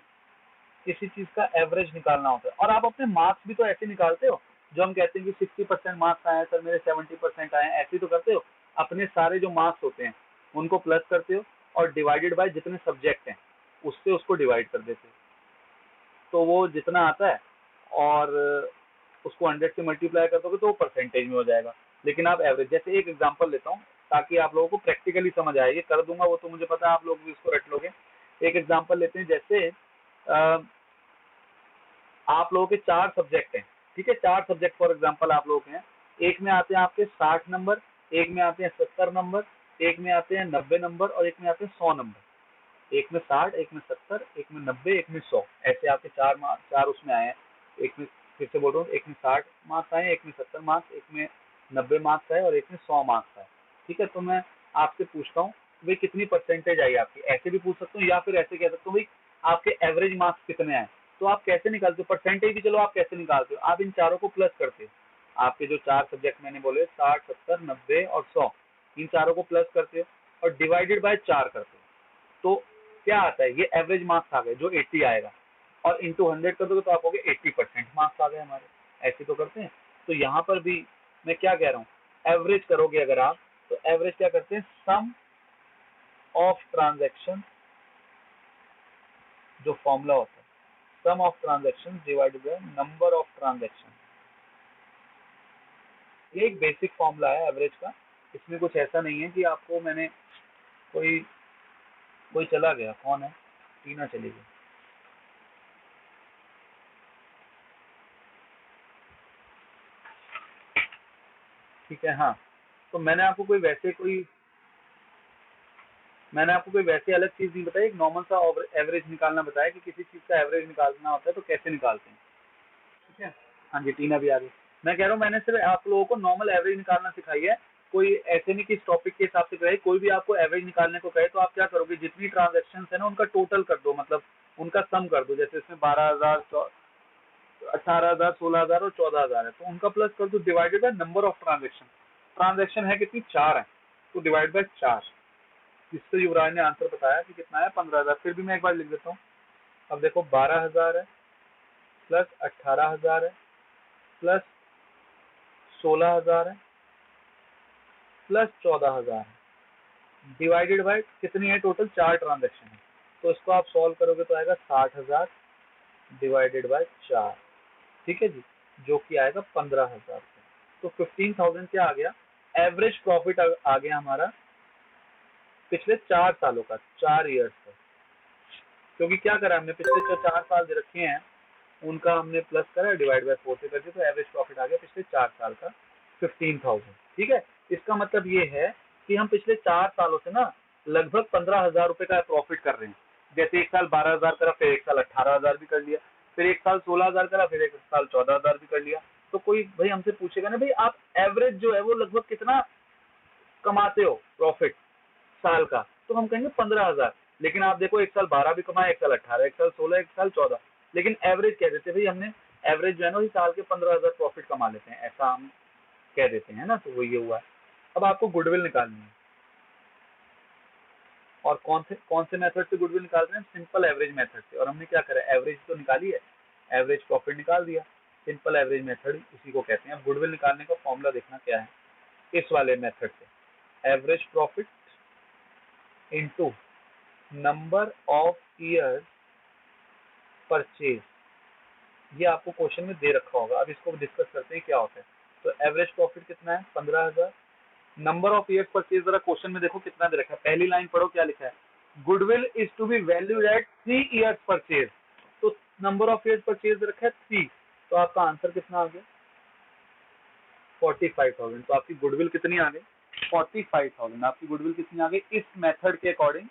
किसी चीज का एवरेज निकालना होता है, और आप अपने मार्क्स भी तो ऐसे निकालते हो, जो हम कहते हैं कि 60% मार्क्स आए सर मेरे, 70% आए, ऐसे ही तो करते हो। अपने सारे जो मार्क्स होते हैं उनको प्लस करते हो और डिवाइडेड बाय जितने सब्जेक्ट हैं उससे उसको डिवाइड कर देते हो, तो वो जितना आता है और उसको 100 से मल्टीप्लाई कर दोगे तो वो परसेंटेज में हो जाएगा। लेकिन आप एवरेज, जैसे एक एग्जांपल लेता हूँ ताकि आप लोगों को प्रैक्टिकली समझ आए, ये कर दूंगा वो तो मुझे पता है आप लोग भी इसको रट लोगे। एक एग्जांपल लेते हैं, जैसे आप लोगों के 4 सब्जेक्ट हैं, ठीक है, 4 सब्जेक्ट फॉर एग्जांपल आप लोग हैं। एक में आते हैं आपके 60 नंबर, एक में आते हैं 70 नंबर, एक में आते हैं 90 नंबर और एक में आते हैं 100 नंबर। एक में 60, एक में 70, एक में 90, एक में 100, ऐसे आपके 4 उसमें आए हैं। एक में, फिर से बोल रहा हूँ, एक में 60 मार्क्स आए, एक में 70 मार्क्स, एक में 90 मार्क्स आए और एक में 100 मार्क्स आए, ठीक है। तो मैं आपसे पूछता हूँ भाई कितनी परसेंटेज आई आपकी, ऐसे भी पूछ सकता हूँ या फिर ऐसे कह सकता हूँ भाई आपके एवरेज मार्क्स कितने आए। तो आप कैसे निकालते हो परसेंटेज भी, चलो आप कैसे निकालते हो, आप इन चारों को प्लस करते हो। आपके जो 4 सब्जेक्ट मैंने बोले 60, 70, 90 और 100, इन चारों को प्लस करते हो और डिवाइडेड बाय 4 करते हो, तो क्या आता है, ये एवरेज मार्क्स आ गए जो 80 आएगा, और इंटू 100 कर दोगे तो आप होगे 80% मार्क्स आ गए हमारे। ऐसे तो करते हैं। तो यहाँ पर भी मैं क्या कह रहा हूँ, एवरेज करोगे अगर आप, तो एवरेज क्या करते हैं, सम ऑफ ट्रांजेक्शन, जो फॉर्मूला होता है, sum of transaction divided by number of transaction. ये एक बेसिक फॉर्मूला है एवरेज का, इसमें कुछ ऐसा नहीं है कि आपको मैंने कोई कोई चला गया, कौन है, टीना चली गई, ठीक है। हाँ, तो मैंने आपको कोई वैसे अलग चीज नहीं बताई, एक नॉर्मल सा एवरेज निकालना बताया कि किसी चीज का एवरेज निकालना होता है तो कैसे निकालते हैं, ठीक है। हाँ जी, टीना भी आ गई। मैं कह रहा हूँ मैंने सिर्फ आप लोगों को नॉर्मल एवरेज निकालना सिखाई है, कोई ऐसे नहीं कि इस टॉपिक के हिसाब से कहे, कोई भी आपको एवरेज निकालने को कहे तो आप क्या करोगे, जितनी ट्रांजेक्शन है ना उनका टोटल कर दो, मतलब उनका सम कर दो। जैसे इसमें 12,000, 18,000, 16,000 और 14,000 है, तो उनका प्लस कर दो divided by number of transaction. Transaction है कितनी, 4 है, तो डिवाइड बाय 4। जिससे युवराज ने आंसर बताया कि कितना है, 15,000। फिर भी मैं एक बार लिख देता हूँ। अब देखो 12,000 है प्लस 18,000 है प्लस 16,000 है प्लस 14,000 है, डिवाइडेड बाय कितनी है टोटल, 4 ट्रांजेक्शन है। तो इसको आप सॉल्व करोगे तो आएगा 60,000 डिवाइडेड बाय 4, ठीक है जी, जो कि आएगा 15,000। तो 15,000 क्या आ गया, एवरेज प्रॉफिट आ गया हमारा पिछले 4 सालों का, 4 ईयर्स का। क्योंकि क्या करा हमने, पिछले जो 4 साल जो रखे हैं उनका हमने प्लस करा, डिवाइड बाय 4 से करके, तो एवरेज प्रॉफिट आ गया पिछले 4 साल का 15,000। ठीक है, इसका मतलब ये है कि हम पिछले 4 सालों से ना लगभग 15,000 रुपए का प्रॉफिट कर रहे हैं। जैसे एक साल 12,000 करा, फिर एक साल 18,000 भी कर लिया, फिर एक साल 16,000 करा, फिर एक साल 14,000 भी कर लिया। तो कोई भाई हमसे पूछेगा ना, भाई आप एवरेज जो है वो लगभग कितना कमाते हो प्रॉफिट साल का, तो हम कहेंगे 15,000। लेकिन आप देखो, एक साल 12 भी कमाया, एक साल 18, एक साल 16, एक साल 14, लेकिन एवरेज कह देते भाई हमने एवरेज जो है ना साल के 15,000 प्रॉफिट कमा लेते हैं, ऐसा हम कह देते हैं ना। तो वो ये हुआ है। अब आपको गुडविल निकालनी है, और कौन से मेथड से गुडविल निकाल रहे हैं, सिंपल एवरेज मेथड से। और हमने क्या करा, एवरेज तो निकाली है, एवरेज प्रॉफिट निकाल दिया, सिंपल एवरेज मेथड इसी को कहते हैं। अब गुडविल निकालने का फॉर्मूला देखना क्या है, इस वाले मेथड से, average profit into number of years purchase, ये आपको क्वेश्चन में दे रखा होगा। अब इसको डिस्कस करते हैं क्या होता है। तो एवरेज प्रॉफिट कितना है, 15,000, नंबर ऑफ ईयर्स परचेज, जरा क्वेश्चन में देखो कितना दे रखा है, पहली लाइन पढ़ो क्या लिखा है, goodwill is to be valued at 3 years purchase. तो नंबर ऑफ ईयर्स परचेज रखा है 3, तो आपका आंसर कितना आ गया, 45,000। तो आपकी गुडविल कितनी आ गई, 45,000। आपकी गुडविल कितनी आ गई इस मेथड के अकॉर्डिंग,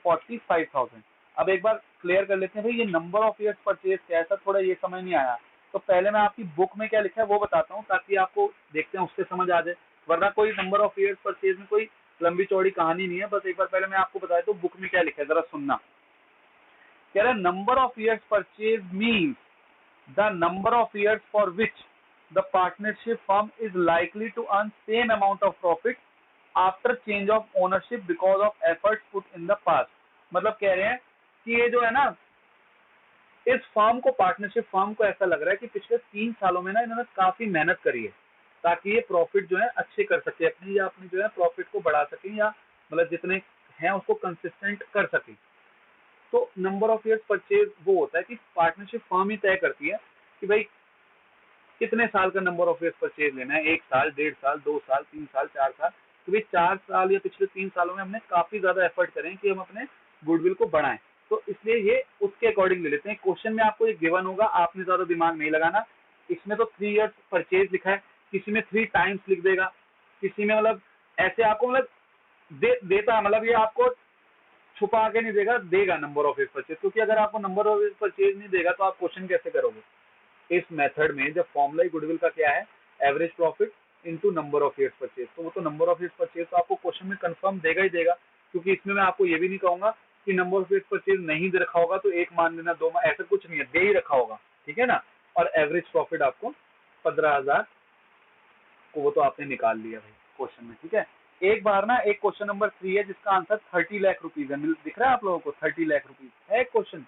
45,000। अब एक बार क्लियर कर लेते हैं भाई, ये नंबर ऑफ ईयर्स परचेज कैसा, थोड़ा ये समझ नहीं आया। तो पहले मैं आपकी बुक में क्या लिखा है वो बताता हूँ, ताकि आपको देखते हैं उससे समझ आ जाए, वरना कोई नंबर ऑफ ईयर्स परचेज में कोई लंबी चौड़ी कहानी नहीं है। बस एक बार पहले मैं आपको बताया तो बुक में क्या लिखा है, जरा सुनना। कह रहा है number of years purchase means the number of years for which the partnership firm is likely to earn same amount of profit after change of ownership because of efforts put in the past। मतलब कह रहे हैं कि ये जो है ना, इस फर्म को, पार्टनरशिप फर्म को ऐसा लग रहा है कि पिछले 3 सालों में ना इन्होंने काफी मेहनत करी है, ताकि ये प्रॉफिट जो है अच्छे कर सके अपनी, या अपनी जो है प्रॉफिट को बढ़ा सके, या मतलब जितने हैं उसको कंसिस्टेंट कर सके। तो नंबर ऑफ ईयर्स परचेज वो होता है कि पार्टनरशिप फर्म ही तय करती है कि भाई कितने साल का नंबर ऑफ ईयर्स परचेज लेना है, 1 साल, 1.5 साल, 2 साल, 3 साल, 4 साल। तो भाई 4 साल या पिछले 3 सालों में हमने काफी ज्यादा एफर्ट करें कि हम अपने गुडविल को बढ़ाएं, तो इसलिए ये उसके अकॉर्डिंग ले लेते हैं। क्वेश्चन में आपको एक गिवन होगा, आपने ज्यादा दिमाग नहीं लगाना। इसमें तो 3 ईयर्स परचेज लिखा है, किसी में 3 टाइम्स लिख देगा, किसी में मतलब ऐसे आपको मतलब देता, मतलब ये आपको छुपा के नहीं देगा, देगा नंबर ऑफ ईयर्स परचेज। क्योंकि अगर आपको नंबर ऑफ ईयर्स परचेज नहीं देगा तो आप क्वेश्चन कैसे करोगे। इस मेथड में जब फॉर्मूला गुडविल का क्या है, average profit into number of years purchase, तो वो तो नंबर ऑफ ईयर्स परचेज तो आपको क्वेश्चन में कंफर्म देगा ही देगा। क्योंकि इसमें मैं आपको ये भी नहीं कहूंगा कि नंबर ऑफ ईयर्स परचेज नहीं दे रखा होगा तो 1 मान लेना, 2 मान, ऐसा कुछ नहीं है, दे ही रखा होगा, ठीक है ना। और एवरेज प्रॉफिट आपको 15,000 को वो तो आपने निकाल लिया भाई क्वेश्चन में, ठीक है। एक बार ना एक क्वेश्चन नंबर 3 है जिसका आंसर 30 लाख रुपीज है, दिख रहा है आप लोगों को, 30 लाख रुपीज है क्वेश्चन,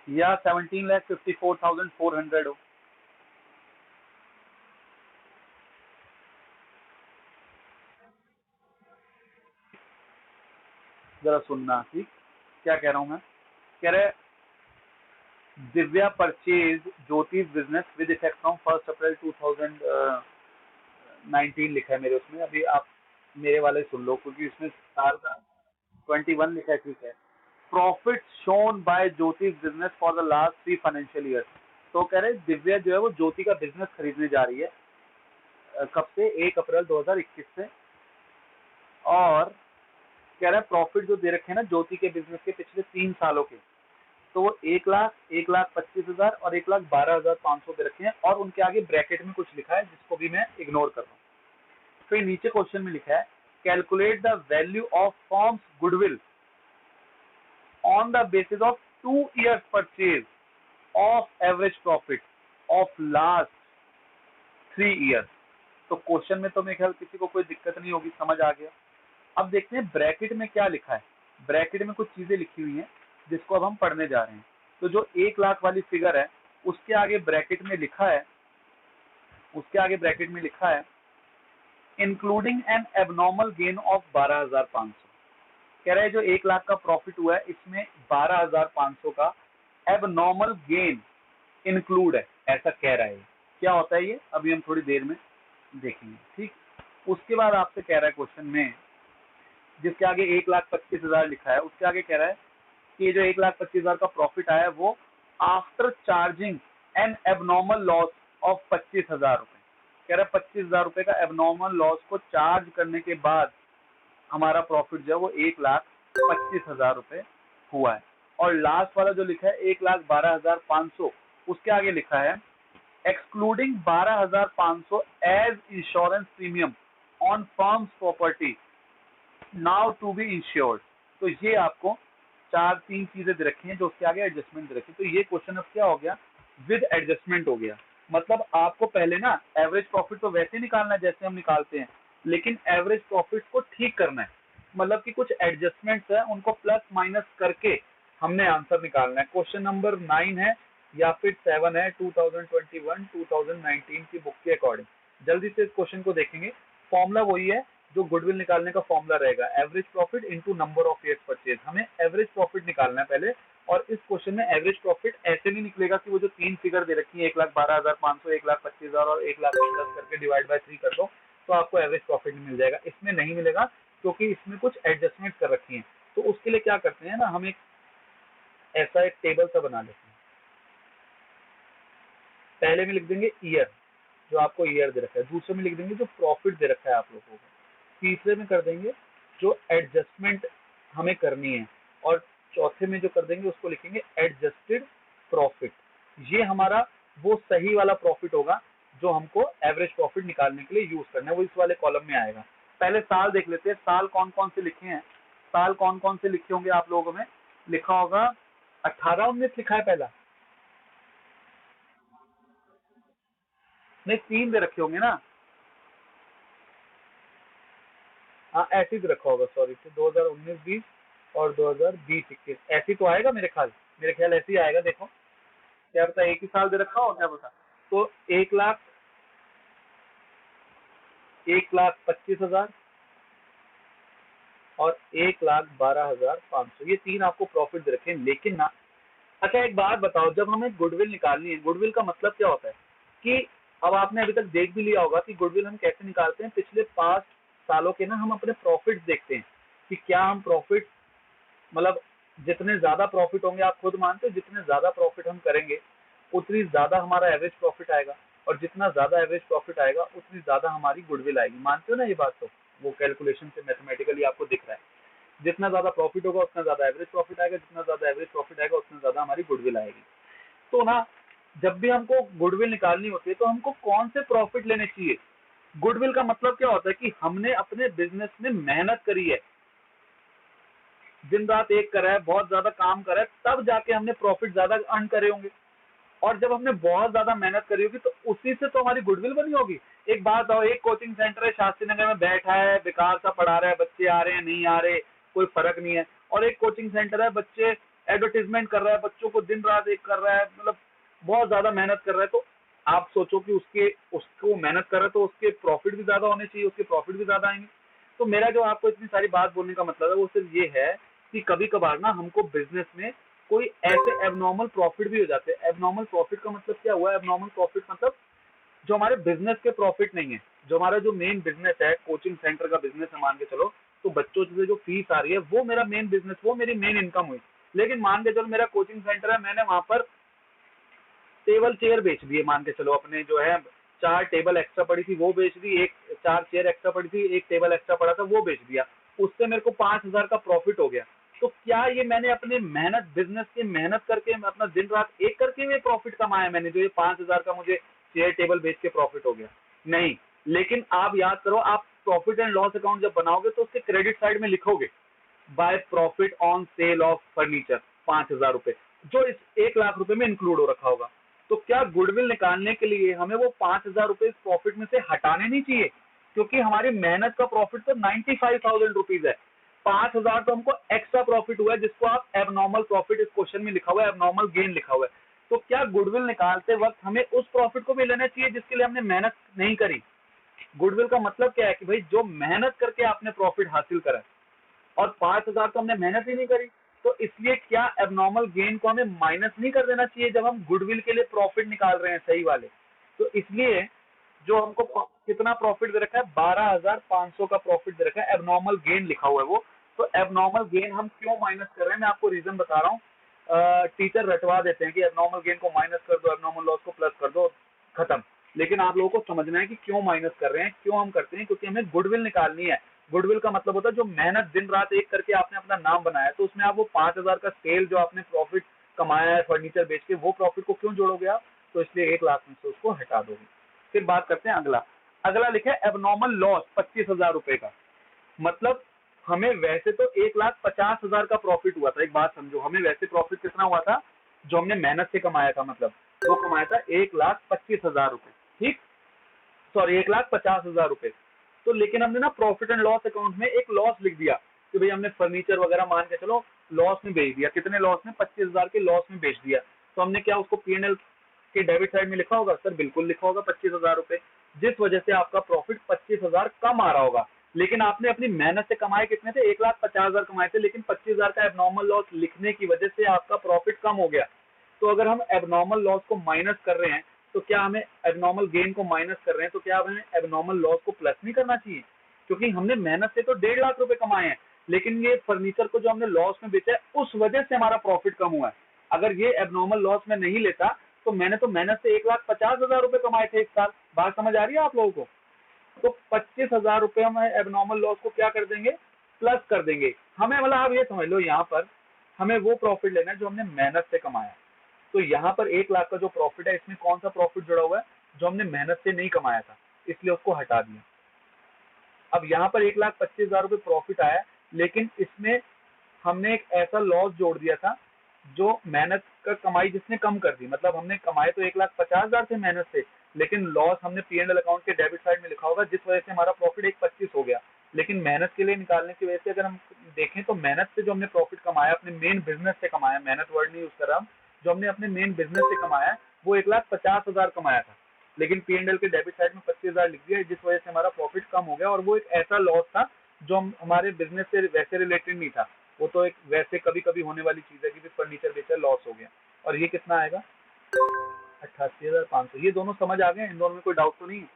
या 17,54,400 हो। जरा सुनना ठीक, क्या कह रहा हूं मैं, कह रहे दिव्या परचेज ज्योतिष बिजनेस विद इफेक्ट फ्रॉम 1 अप्रैल 2019 लिखा है मेरे उसमें। अभी आप मेरे वाले सुन लो, क्योंकि इसमें साल का 21 लिखा है, ठीक है। प्रॉफिट शोन बाय ज्योतिष business for the last 3 financial year. तो कह रहे दिव्या जो है वो ज्योति का बिजनेस खरीदने जा रही है, कब से, 1 अप्रैल 2021 से। और कह रहा है प्रॉफिट जो दे रखे हैं ना ज्योति के बिजनेस के पिछले 3 सालों के, तो वो 1,00,000, 1,25,000 और 1,12,500 दे रखे हैं। और उनके आगे ब्रैकेट में कुछ लिखा है जिसको भी मैं इग्नोर कर रहा हूँ। फिर नीचे क्वेश्चन में लिखा है calculate the value of forms goodwill on the basis of 2 years purchase of average profit of last 3 years। तो क्वेश्चन में तो मेरे ख्याल किसी को कोई दिक्कत नहीं होगी, समझ आ गया। अब देखते हैं ब्रैकेट में क्या लिखा है। ब्रैकेट में कुछ चीजें लिखी हुई हैं जिसको अब हम पढ़ने जा रहे हैं। तो जो 1 लाख वाली फिगर है उसके आगे ब्रैकेट में लिखा है, including N abnormal gain of 12,500। कह रहा है जो 1 लाख का प्रॉफिट हुआ है इसमें 12,500 का एबनॉर्मल गेन इंक्लूड है, ऐसा कह रहा है। क्या होता है ये अभी हम थोड़ी देर में देखेंगे, ठीक। उसके बाद आपसे कह रहा है क्वेश्चन में, जिसके आगे 1,25,000 लिखा है, उसके आगे कह रहा है कि ये जो 1,25,000 का प्रॉफिट आया है वो after charging N abnormal loss of 25,000 रुपए। कह रहा है 25,000 रुपए का एबनॉर्मल लॉस को चार्ज करने के बाद हमारा प्रॉफिट जो है वो 1,25,000 रुपए हुआ है। और लास्ट वाला जो लिखा है 1,12,500, उसके आगे लिखा है excluding 12,500 as insurance premium on firm's property now to be insured. तो ये आपको 4-3 चीजें दे रखी हैं जो उसके आगे एडजस्टमेंट दे रखी है। तो ये क्वेश्चन अब क्या हो गया, विद एडजस्टमेंट हो गया। मतलब आपको पहले ना एवरेज प्रॉफिट तो वैसे निकालना है जैसे हम निकालते हैं, लेकिन एवरेज प्रॉफिट को ठीक करना है, मतलब कि कुछ एडजस्टमेंट्स है उनको प्लस माइनस करके हमने आंसर निकालना है। क्वेश्चन नंबर 9 है या फिर 7 है 2021-2019 की बुक के अकॉर्डिंग। जल्दी से इस क्वेश्चन को देखेंगे। फॉर्मूला वही है जो गुडविल निकालने का फॉर्मूला रहेगा, average profit into number of years purchase. हमें एवरेज प्रॉफिट निकालना है पहले, और इस क्वेश्चन में एवरेज प्रॉफिट ऐसे नहीं निकलेगा कि वो जो 3 फिगर दे रखी है 1,12,500, 1,25,000 और 1,10,000 करके डिवाइड बाय 3 कर दो तो आपको एवरेज प्रॉफिट मिल जाएगा। इसमें नहीं मिलेगा क्योंकि इसमें कुछ एडजस्टमेंट कर रखी है। तो उसके लिए क्या करते हैं ना, हम एक ऐसा एक टेबल सा बना लेते हैं। पहले में लिख देंगे ईयर, जो आपको ईयर दे रखा है। दूसरे में लिख देंगे जो प्रॉफिट दे रखा है आप लोगों को। तीसरे में कर देंगे जो एडजस्टमेंट हमें करनी है, और चौथे में जो कर देंगे उसको लिखेंगे एडजस्टेड प्रॉफिट। ये हमारा वो सही वाला प्रॉफिट होगा जो हमको एवरेज प्रॉफिट निकालने के लिए यूज करना है, वो इस वाले कॉलम में आएगा। पहले साल देख लेते हैं, साल कौन कौन से लिखे हैं। साल कौन कौन से लिखे होंगे आप लोगों में, लिखा होगा 18-19 लिखा है पहला, नहीं 3 दे रखे होंगे ना, हाँ ऐसे ही रखा होगा, सॉरी, 2019-20 और 2020-21 ऐसे तो आएगा मेरे ख्याल ऐसे ही आएगा। देखो क्या पता एक ही साल दे रखा हो, क्या पता। तो 1,25,000 और 1,12,500, ये 3 आपको प्रॉफिट दे रखे हैं। लेकिन ना, अच्छा एक बात बताओ, जब हमें गुडविल निकालनी है, गुडविल का मतलब क्या होता है कि अब आपने अभी तक देख भी लिया होगा कि गुडविल हम कैसे निकालते हैं। पिछले 5 सालों के ना हम अपने प्रॉफिट देखते हैं कि क्या हम प्रॉफिट, मतलब जितने ज्यादा प्रॉफिट होंगे, आप खुद मानते हो जितने ज्यादा प्रॉफिट हम करेंगे उतनी ज्यादा हमारा एवरेज प्रॉफिट आएगा, और जितना ज्यादा एवरेज प्रॉफिट आएगा उतनी ज्यादा हमारी गुडविल आएगी। मानते हो ना ये बात? तो वो कैलकुलेशन से मैथमेटिकली आपको दिख रहा है, जितना ज्यादा प्रॉफिट होगा उतना ज्यादा एवरेज प्रॉफिट आएगा, जितना ज्यादा एवरेज प्रॉफिट आएगा उतना ज्यादा हमारी गुडविल आएगी। तो ना, जब भी हमको गुडविल निकालनी होती है तो हमको कौन से प्रॉफिट लेने चाहिए। गुडविल का मतलब क्या होता है कि हमने अपने बिजनेस में मेहनत करी है, दिन रात एक करा है, बहुत ज्यादा काम करा है, तब जाके हमने प्रॉफिट ज्यादा अर्न करे होंगे। और जब हमने बहुत ज्यादा मेहनत करी होगी तो उसी से तो हमारी गुडविल बनी होगी। एक बात बताओ, एक कोचिंग सेंटर है शास्त्री नगर में, बैठा है बेकार सा पढ़ा रहा है, बच्चे आ रहे हैं नहीं आ रहे कोई फर्क नहीं है, और एक कोचिंग सेंटर है बच्चे एडवर्टीजमेंट कर रहा है, बच्चों को दिन रात एक कर रहा है, मतलब बहुत ज्यादा मेहनत कर रहा है। तो आप सोचो कि उसको मेहनत कर रहा है तो उसके प्रॉफिट भी ज्यादा होने चाहिए, उसके प्रॉफिट भी ज्यादा आएंगे। तो मेरा जो आपको इतनी सारी बात बोलने का मतलब है वो सिर्फ ये है कि कभी कभार ना हमको बिजनेस में कोई ऐसे एबनॉर्मल प्रॉफिट भी हो जाते हैं। एबनॉर्मल प्रॉफिट का मतलब क्या हुआ? एबनॉर्मल प्रॉफिट मतलब जो हमारे बिजनेस के प्रॉफिट नहीं है, जो हमारा जो मेन बिजनेस है, कोचिंग सेंटर का बिजनेस है मान के चलो, तो बच्चों से जो फीस आ रही है वो मेरा मेन बिजनेस, वो मेरी मेन इनकम हुई। लेकिन मान के चलो मेरा कोचिंग सेंटर है, मैंने वहां पर टेबल चेयर बेच दिए, मान के चलो अपने जो है 4 टेबल एक्स्ट्रा पड़ी थी वो बेच दी, एक 4 चेयर एक्स्ट्रा पड़ी थी, एक टेबल एक्स्ट्रा पड़ा था वो बेच दिया, उससे मेरे को 5,000 का प्रॉफिट हो गया। तो क्या ये मैंने अपने मेहनत, बिजनेस की मेहनत करके अपना दिन रात एक करके ये प्रॉफिट कमाया मैंने, जो ये 5,000 का मुझे चेयर टेबल बेच के प्रॉफिट हो गया? नहीं। लेकिन आप याद करो, आप प्रॉफिट एंड लॉस अकाउंट जब बनाओगे तो उसके क्रेडिट साइड में लिखोगे by profit on sale of furniture 5,000 रुपए, जो इस 1 लाख रुपए में इंक्लूड हो रखा होगा। तो क्या गुडविल निकालने के लिए हमें वो 5,000 रुपए इस प्रॉफिट में से हटाने नहीं चाहिए? क्योंकि हमारी मेहनत का प्रॉफिट तो 95,000 रुपीज है। 5,000 तो हमको एक्स्ट्रा प्रॉफिट हुआ है, जिसको आप एबनॉर्मल प्रॉफिट इस क्वेश्चन में लिखा हुआ है, एबनॉर्मल गेन लिखा हुआ है। तो क्या गुडविल निकालते वक्त हमें उस प्रॉफिट को भी लेना चाहिए जिसके लिए हमने मेहनत नहीं करी? गुडविल का मतलब क्या है कि भाई जो मेहनत करके आपने प्रॉफिट हासिल करा और 5,000 तो हमने मेहनत ही नहीं करी, तो इसलिए क्या एबनॉर्मल गेन को हमें माइनस नहीं कर देना चाहिए जब हम गुडविल के लिए प्रॉफिट निकाल रहे हैं सही वाले? तो इसलिए जो हमको कितना प्रॉफिट दे रखा है, 12,500 का प्रॉफिट दे रखा है, एबनॉर्मल गेन लिखा हुआ है वो। तो एबनॉर्मल गेन हम क्यों माइनस कर रहे हैं, मैं आपको रीजन बता रहा हूँ। टीचर रटवा देते हैं कि एबनॉर्मल गेन को माइनस कर दो, एबनॉर्मल लॉस को प्लस कर दो, खत्म। लेकिन आप लोगों को समझना है कि क्यों माइनस कर रहे हैं, क्यों हम करते हैं, क्योंकि हमें गुडविल निकालनी है। गुडविल का मतलब होता है जो मेहनत दिन रात एक करके आपने अपना नाम बनाया, तो उसमें आप वो 5,000 का सेल जो आपने प्रॉफिट कमाया है फर्नीचर बेच के, वो प्रॉफिट को क्यों जोड़ोगे आप? तो इसलिए 1,00,000 में से उसको हटा दोगे। फिर बात करते हैं अगला। अगला लिखा है एबनॉर्मल लॉस 25,000 रुपए का। मतलब हमें वैसे तो 1,50,000 का प्रॉफिट हुआ था। एक बात समझो, हमें वैसे प्रॉफिट कितना हुआ था जो हमने मेहनत से कमाया था, मतलब वो कमाया था 1,25,000 रुपए, ठीक, सॉरी 1,50,000 रुपए। तो लेकिन हमने ना प्रॉफिट एंड लॉस अकाउंट में एक लॉस लिख दिया कि भाई हमने फर्नीचर वगैरह मान के चलो लॉस में बेच दिया। कितने लॉस में? 25,000 के लॉस में बेच दिया। तो हमने क्या उसको P&L के डेबिट साइड में लिखा होगा? सर बिल्कुल लिखा होगा 25,000 रुपए, जिस वजह से आपका प्रॉफिट 25,000 कम आ रहा होगा। लेकिन आपने अपनी मेहनत से कमाए कितने थे? 1,50,000 कमाए थे, लेकिन 25,000 का एबनॉर्मल लॉस लिखने की वजह से आपका प्रॉफिट कम हो गया। तो अगर हम एबनॉर्मल लॉस को माइनस कर रहे हैं, तो क्या हमें एबनॉर्मल गेन को माइनस कर रहे हैं, तो क्या हमें एबनॉर्मल लॉस को प्लस नहीं करना चाहिए? क्योंकि हमने मेहनत से तो 1,50,000 रुपए कमाए हैं, लेकिन ये फर्नीचर को जो हमने लॉस में बेचा है उस वजह से हमारा प्रॉफिट कम हुआ है। अगर ये एबनॉर्मल लॉस में नहीं लेता तो मैंने तो मेहनत से 1,50,000 रुपए कमाए थे इस साल। बात समझ आ रही है आप लोगों को? तो 25,000 रुपए हम एबनॉर्मल लॉस को क्या कर देंगे? प्लस कर देंगे। हमें मतलब आप ये समझ लो, यहाँ पर हमें वो प्रॉफिट लेना है जो हमने मेहनत से कमाया। तो यहाँ पर 1,00,000 का जो प्रॉफिट है, इसमें कौन सा प्रॉफिट जुड़ा हुआ है? जो हमने मेहनत से नहीं कमाया था, इसलिए उसको हटा दिया। अब यहाँ पर 1,25,000 रुपए प्रॉफिट आया, लेकिन इसमें हमने एक ऐसा लॉस जोड़ दिया था जो मेहनत का कमाई जिसने कम कर दी। मतलब हमने कमाए तो 1,50,000 थे मेहनत से, लेकिन लॉस हमने P&L अकाउंट के डेबिट साइड में लिखा होगा, जिस वजह से हमारा प्रॉफिट 1,25 हो गया। लेकिन मेहनत के लिए निकालने की वजह से अगर हम देखें तो मेहनत से जो हमने प्रॉफिट कमाया, अपने मेन बिजनेस से कमाया, मेहनत वर्ड नहीं यूज कर रहा हूं, जो हमने अपने मेन बिजनेस से कमाया वो 1,50,000 कमाया था, लेकिन P&L के डेबिट साइड में 25,000 लिख दिया, जिस वजह से हमारा प्रॉफिट कम हो गया। और वो एक ऐसा लॉस था जो हमारे बिजनेस से वैसे रिलेटेड नहीं था, वो तो एक वैसे कभी कभी होने वाली चीज है कि फर्नीचर बेचा लॉस हो गया। और ये कितना आएगा? 88,500। ये दोनों समझ आ गए? इन दोनों में कोई डाउट तो नहीं है?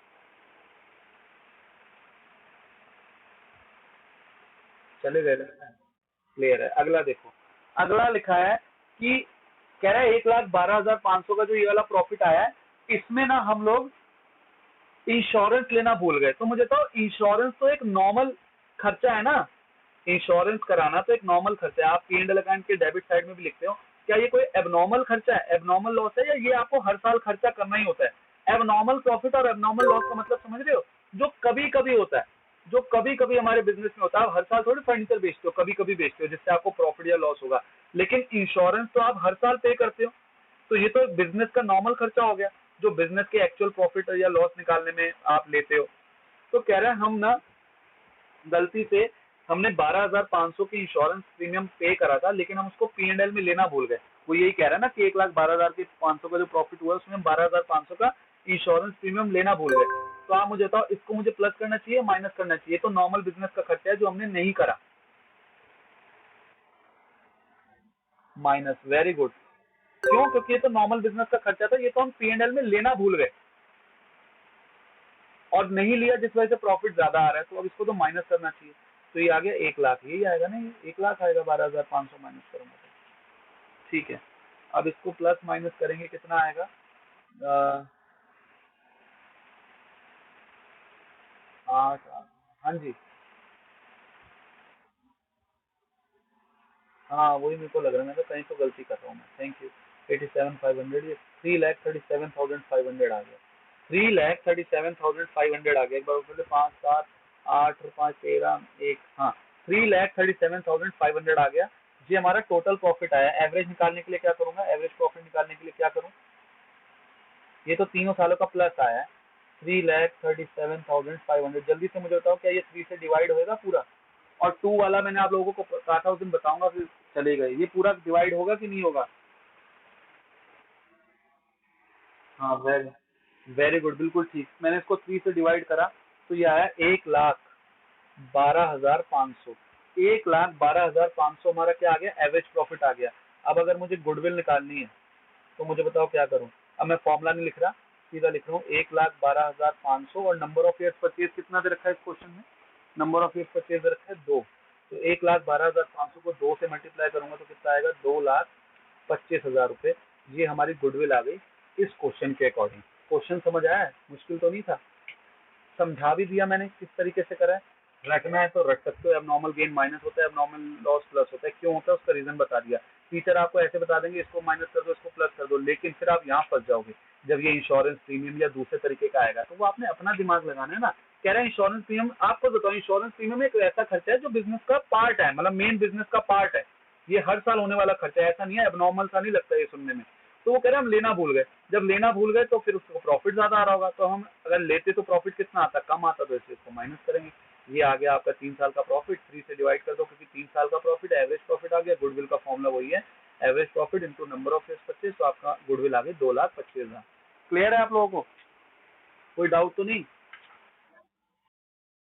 चले गए? क्लियर है। अगला देखो, अगला लिखा है कि कह रहा है 1,12,500 का जो ये वाला प्रॉफिट आया है, इसमें ना हम लोग इंश्योरेंस लेना भूल गए। तो मुझे तो इंश्योरेंस तो एक नॉर्मल खर्चा है ना, इंश्योरेंस कराना तो एक नॉर्मल खर्चा है। आप P&L अकाउंट के डेबिट साइड में भी लिखते हो। क्या ये कोई एबनॉर्मल खर्चा है, एबनॉर्मल लॉस है, या ये आपको हर साल खर्चा करना ही होता है? एबनॉर्मल प्रॉफिट और एबनॉर्मल लॉस का मतलब समझ रहे हो? जो कभी कभी होता है, जो कभी कभी हमारे बिजनेस में होता है। आप हर साल थोड़ी फर्नीचर बेचते हो, कभी कभी बेचते हो जिससे आपको प्रॉफिट या लॉस होगा। लेकिन इंश्योरेंस तो आप हर साल पे करते हो। तो ये तो बिजनेस का नॉर्मल खर्चा हो गया जो बिजनेस के एक्चुअल प्रॉफिट या लॉस निकालने में आप लेते हो। तो कह रहे हैं हम ना गलती से हमने 12,500 की इंश्योरेंस प्रीमियम पे करा था, लेकिन हम उसको P&L में लेना भूल गए। वो यही कह रहा है ना कि 1,12,500 का जो प्रॉफिट हुआ उसमें हम 12,500 का इंश्योरेंस प्रीमियम लेना भूल गए। तो आप मुझे बताओ, इसको मुझे प्लस करना चाहिए, माइनस करना चाहिए? तो नॉर्मल बिजनेस का खर्चा है जो हमने नहीं करा। Minus, very good. क्यों? क्योंकि ये तो नॉर्मल बिजनेस का खर्चा था, ये तो हम P&L में लेना भूल गए और नहीं लिया, जिस वजह से प्रॉफिट ज्यादा आ रहा है। तो अब इसको तो माइनस करना चाहिए। तो ये आ गया 1,00,000, यही आएगा ना, ये 1,00,000 आएगा। 12,500 माइनस करूंगा तो ठीक है। अब इसको प्लस माइनस करेंगे, कितना आएगा? 8, हाँ जी, हाँ वही मेरे को लग रहा है, मैं तो कहीं तो गलती कर रहा हूँ मैं। Thank you. 87,500, ये 3,37,500 आ गया। 3,37,500 आ गया। एक बार बोले 5, 7, 8 और 5, 13, 1, हाँ 3,37,500 आ गया। ये हमारा टोटल प्रॉफिट आया। एवरेज निकालने के लिए क्या करूंगा? एवरेज प्रॉफिट निकालने के लिए क्या करूँ? ये तो तीनों सालों का प्लस आया है। 3,37,500। जल्दी से मुझे बताओ, क्या ये 3 से डिवाइड होएगा पूरा? और 2 वाला मैंने आप लोगों को कहा था उस दिन बताऊंगा, फिर चले गए। ये पूरा डिवाइड होगा कि नहीं होगा? हाँ, वेरी वेरी गुड, बिल्कुल ठीक। मैंने इसको 3 से डिवाइड करा तो ये आया 1,12,500। 1,12,500 हमारा क्या आ गया? एवरेज प्रॉफिट आ गया। अब अगर मुझे गुडविल निकालनी है तो मुझे बताओ क्या करूं? अब मैं फॉर्मूला नहीं लिख रहा, सीधा लिख रहा हूँ 1,12,500, और नंबर ऑफ ईयर्स परचेज कितना दे रखा है इस क्वेश्चन में? नंबर ऑफ ईयर्स परचेज दे रखा है 2। तो 1,12,500 को 2 से मल्टीप्लाई करूंगा तो कितना आएगा? 2,25,000 रुपए। ये हमारी गुडविल आ गई इस क्वेश्चन के अकॉर्डिंग। क्वेश्चन समझ आया है? मुश्किल तो नहीं था? समझा भी दिया मैंने किस तरीके से करा है। रखना है तो रख सकते हो, एबनॉर्मल गेन माइनस होता है, एबनॉर्मल लॉस प्लस होता है। क्यों होता है उसका रीजन बता दिया। टीचर आपको ऐसे बता देंगे इसको माइनस कर दो, इसको प्लस कर दो, लेकिन फिर आप यहाँ फंस जाओगे जब ये इंश्योरेंस प्रीमियम या दूसरे तरीके का आएगा। तो वो आपने अपना दिमाग लगाना है ना। कह रहे हैं इंश्योरेंस प्रीमियम, आपको बताओ इंश्योरेंस प्रीमियम एक ऐसा खर्चा है जो बिजनेस का पार्ट है, मतलब मेन बिजनेस का पार्ट है। ये हर साल होने वाला खर्चा है, ऐसा नहीं है, एबनॉर्मल सा नहीं लगता ये सुनने में। तो वो कह रहे हैं हम लेना भूल गए। जब लेना भूल गए तो फिर उसको प्रॉफिट ज्यादा आ रहा होगा, तो हम अगर लेते तो प्रॉफिट कितना आता? कम आता, तो इसलिए इसको माइनस करेंगे। ये आ गया आपका 3 साल का प्रॉफिट। 3 से डिवाइड कर दो क्योंकि 3 साल का प्रॉफिट एवरेज प्रॉफिट आ गया। गुडविल का फॉर्मूला वही है, average profit into number of years purchase. तो आपका गुडविल आ गई 2,25,000। क्लियर है आप लोगों को? कोई डाउट तो नहीं?